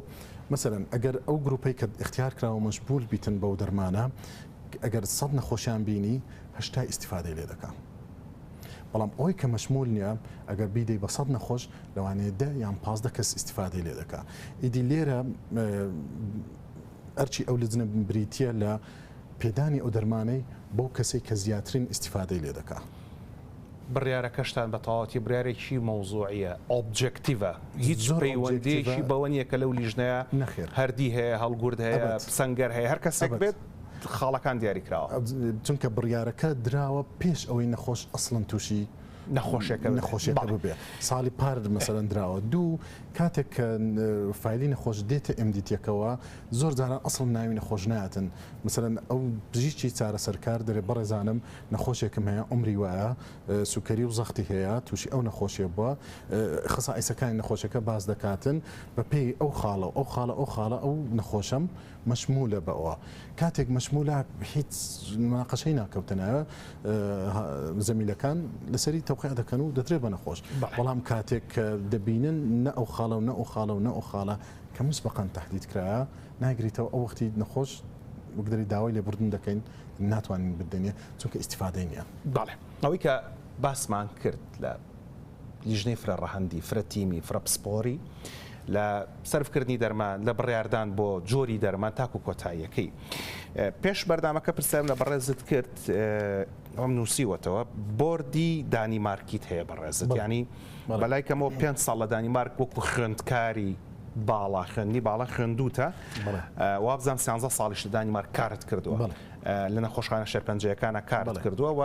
مەسەرەن ئەگەر ئەو گروپەی کە اختیار کراوە مەشمول بیتن بەو دەرمانە ئەگەر 100 نەخۆشیان بینی 80 ئیستیفادەی لێ دەکەن بەڵام ئەوی کە مەشمول نییە ئەگەر بیدەی بە 100 نەخۆش لەوانەیە 10 یان 15 کەس ئیستیفادەی لێ دەکات ئیدی لێرە ئەرچی ئەو لجنە بریتە لە پێدانی ئەو دەرمانەی بۆ کەسێک کە زیاترین ئیستیفادەی لێ دەکات بڕیارەکەشتان بە تەواوەتی بڕیارێکی مەوزوعیە ئۆبجێکتیڤە هیچ پەیوەندیەکی بەوە نییە کە لەو لیژنەیە هەردی هەیە هەڵگورد هەیە سەنگەر هەیە هەر کەسێک بێت خاڵەکان دیاری کراوە چونکە بڕیارەکە دراوە پێش ئەوەی نەخۆش ئەسڵن تووشی نەخۆشیەکە ببێ ساڵی پار مەسەرەن دراوە دوو کاتێک فایلی نەخۆش دێتە MDT-ەکەوە زۆر جاران ئەسڵ ناوی نەخۆش نایەتن مەسەرەن ئەو پزیشکی چارە سەرکار دەرێ بەڕێزانم نەخۆشێکم هەیە عمری وایە سوکەری و زەختی هەیە تووشی ئەو نەخۆشیە بووە خەسائیسەکانی نەخۆشەکە باز دەکاتن بە پێی ئەو خاڵە ئەو نەخۆشەم مەشمولە بەوە کاتێک مەشمولە هیچ مناقەشەی ناکەوتنەوە زەمیلەکان لەسەری تەوقیع دەکەن و دەترێت بە نەخۆش بەڵام کاتێک دەبینن نە ئەو خاڵە و نە ئەو خاڵە و نە ئەو خاڵە کە مسبقاً تهدید کرایە ناگریتەوە ئەو وەختی نەخۆش وەکدەری داوای لێبوردن دەکەین ناتوانین بدەنیە چونکە ئیستیفادەی نییە بەڵێ ئەوەی کە باسمان کرد لە لیژنەی فرە ڕەهەندی فرە تیمی فرە پسپۆری لە سەرفکردنی دەرمان لە بڕیاردان بۆ جۆری دەرمان تاکو کۆتاییەکەی پێش بەردامەکە پرسیارم لە بەڕێزت کرد ئەم نووسیوەتەوە بۆردی دانیمارکیت هەیە بەڕێزت ینی بەلای کەمەوە 5 ساڵ لە دانیمارک وەکو خوێندکاری باڵا خوێندنی باڵا خوێندوتە وابزان 13 ساڵیش لە دانیمارک کارت کردووە لە نەخۆشخانە شێرپەنجەکانە کارت کردووە و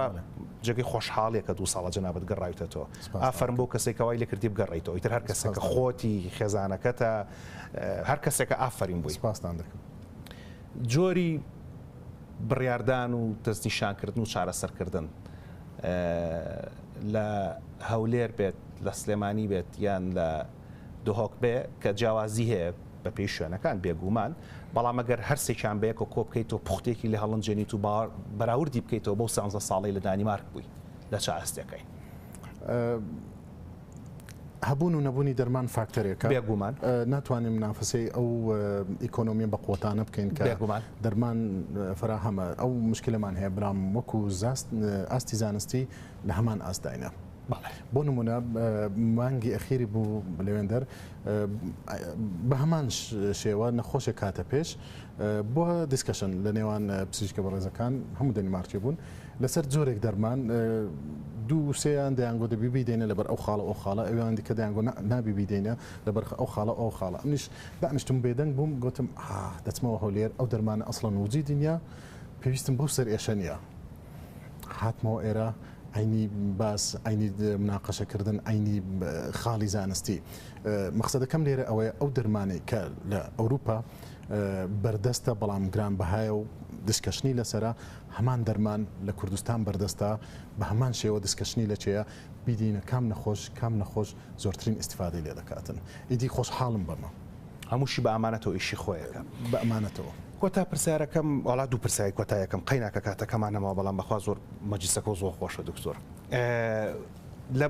جێگەی خۆشحاڵیە کە 2 ساڵە جەنابەت گەڕایوتەوە ئافرم بۆ کەسێکەوەی لە کردی بگەڕیتەوە ئیتر هەر کەسێکە خۆتی خێزانەکەتە هەر کەسێکە ئافرین بووی سپاستان دەکەم جۆری بڕیاردان و دەستنیشانکردن و چارەسەرکردن لە هەولێر بێت لە سلێمانی بێت یان لە دهۆک بێ کە جیاوازی هەیە بە پێی شوێنەکان بێگومان بەڵام ئەگەر هەرسێکیان بەیەکە کۆ بکەیتەوە پوختێکی لە هەڵنجێنیت و بەراوردی بکەیتەوە بۆ 13 ساڵی لە دانیمارک بووی لە چ ئەستەکەی هەبوون و نەبوونی دەرمان فاکتەرێکە بێگومان ناتوانین منافسەی ئەو ئیکۆنۆمی بە قوتانە بکەین کە دەرمان فراهەمە ئەو مشکلەمان هەیە برام وەکو ئاستی زانستی لە هەمان ئاستاینە بۆ نمونە مانگی ئەخیری بوو لەوێندەر بە هەمان شێوە نەخۆشە کاتە پێش بۆ دیسکەشن لە نێوان پزیشکە بەڕێزەکان هەموو دەنیمارکی بوون لەسەر جۆرێک دەرمان دوو سێیان دەیانگۆ دەبیبی دێنە لەبەر ئەو خاڵە ئەویان دیکە دەیانگۆ نابیبی دێنە لەبەر ئەو خاڵە منیش دانیشتم بێدەنگ بووم گوتم دەچمەوە هەولێر ئەو دەرمانە ئەسڵەن وجی دنیا پێویستم بۆ سەر ئێشە نییە هاتمەوە ئێرە عینی باس عینی مناقەشەکردن عینی خاڵی زانستی مەقسەدەکەم لێرە ئەوەیە ئەو دەرمانەی کە لە ئەوروپا بەردەستە بەڵام گران بەهایە و دسکەشنی لەسرە هەمان دەرمان لە کوردستان بەردەستا بە هەمان شێوە دسکەشنی لە چێە بیدینە کام نەخۆش زۆرترین ئیسیفادەی لێ دەکاتن ئیدی خۆشحاڵم بەمە هەمووشی بە ئامانەتەوە ئیشی خۆیەکە بە ئەمانەتەوە کۆتا پرسیارەکەم وڵات دوو پرسیاری کۆتایەکەم قەیناکە کاتەکەمانەوە بەڵام بەخوا زۆر مەجلیسەکە زۆر خۆشە دکتۆر لە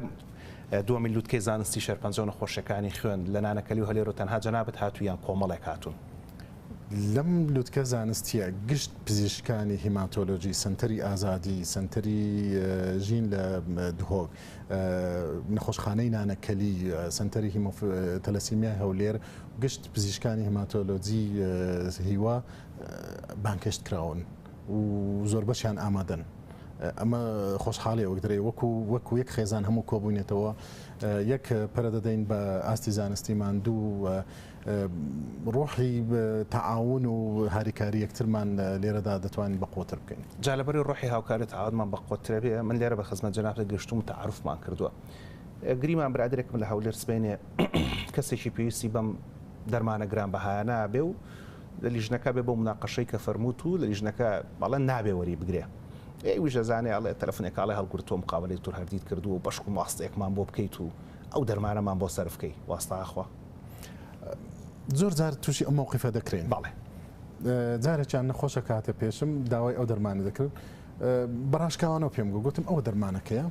دووەمین لوتکەی زانستی شێرپەنجە و نەخۆشیەکانی خوێن لە نانەکەلی و هەلێر و تەنها جەنابەت هاتوویان کۆمەڵێک هاتوون لەم لوتکە زانستیە گشت پزیشکانی هیماتۆلۆژی سنتەری ئازادی سنتەری ژین لە دهۆک نەخۆشخانەی نانەکەلی سنتەری تەلەسیمیا هەولێر گشت پزیشکانی هیماتۆلۆجی هیوا بانکەشت کراون و زۆر بەشیان ئامادەن ئەمە خۆشحاڵی وەک دەرێ وەکو یەک خێزان هەموو کۆبوونێتەوە یەک پەرە دەدەین بە ئاستی زانستیمان دوو ڕۆحی تەعاون و هاریکاری یەکترمان لێرەدا دەتوانین بەقوتر بکەین جا لەبەری ڕۆحی هاوکاری تەعاونمان بەقوترە بێ من لێرە بە خزمەت جەنابەت گەشتوم و تەعارفمان کردووە گریمان برادێکم لە هەولێر سبەینێ کەسێکی پێویستی بەم دەرمانە گران بەهایە نابێ و لە لیژنەکە بێ بۆ مناقەشەی کە فەرمووت و لە لیژنەکە بەڵێ نابێ وەری بگرێ ویژە زانێ ئەڵێ تەلەفۆنێکاڵی هەڵگرتۆ مقابلەی تور هەردیت کردو و بەشک و واستەیەکمان بۆ بکەیت و ئەو دەرمانەمان بۆ سەرف بکەیت واستاخوا زۆر جار تووشی ئەم موقیفە دەکرێن بەڵێ جارێکیان نەخۆشە کاتە پێشم داوای ئەو دەرمانە دەکرد بەڕاشکاوانەوە پێم گوتم ئەوە دەرمانەکەیە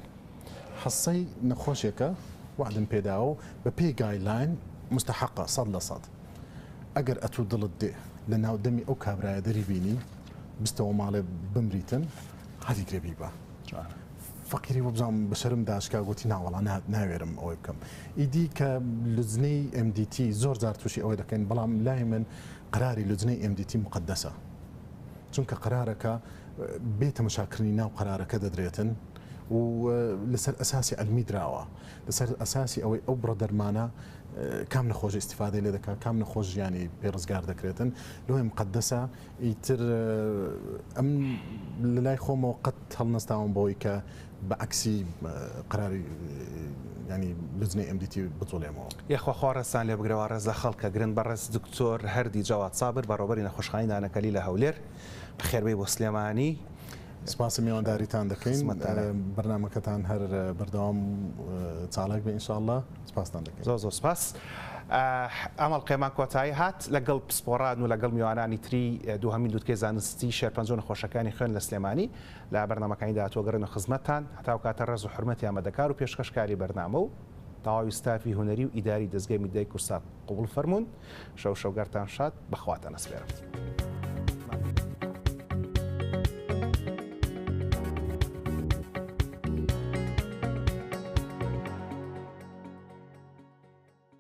حەسەی نەخۆشێکە وعدم پێداوە و بە پێی گایدلاین مستحقە 100% ئەگەر ئەتوو دڵت دێ لە ناودەمی ئەو کابرایە دەری بینی بستەوە ماڵێ بمریتن هەری گرێبی بە فەقیری وەبزانم بەشەرم داشکا گوتی ناوەڵا ناوێرم ئەوەی بکەم ئیدی کە لوزنەی MDT زۆر جار تووشی ئەوەی دەکەین بەڵام لای من قراری لوزنەی MDT مقدسە چونکە قرارەکە بێتە مشاکردنی ناو قرارەکە دەدرێتن و لەسەر ئەساسی ئەلمی درراوە لەسەر ئەساسی ئەوەی ئەو بڕە دەرمانە کام نەخۆش ئیسیفادەی لێ دەکات کام نەخۆش ژیانی پێڕزگار دەکرێتن لەوەی مقدسە ئیتر ئەم لە لای خۆمەوە قەت هەڵنەستاوم بۆی کە بەعکسی قراری ینی لزنەی MDT بتوڵێمەوە یەخوا خۆڕستان لێ بگرەوە ڕێزە خەڵکە گرن بەڕێز دکتۆر هەردی جەواد سابر بەڕۆبەری نەخۆشخانەی دانەکەلی لە هەولێر بەخێربەی بۆ سلێمانی سپاس میێوانداریتان دەکەین بەرنامەکەتان هەر بەردەوام چالاک بە ئینشاءالله سپاستان دەکەین زۆر سپاس ئەمەڵ قێمان کۆتایی هات لەگەڵ پسپۆڕان و لەگەڵ میوانانی تری دووهەمین لوتکەی زانستی شێرپەنجۆ نەخۆشەکانی خوێن لە سلێمانی لە بەرنامەکانی داهاتووەگەڕێنە خزمەتتان هەتاو کاتە ڕێز و حرمەتی ئامادەکار و پێشکەشکاری بەرنامە و تەواوی ستافی هونەری و ئیداری دەستگای میدیای کورسات قوبڵ فەرمونون شەو شەوگەرتان شاد بەخواتە نەسپێرم.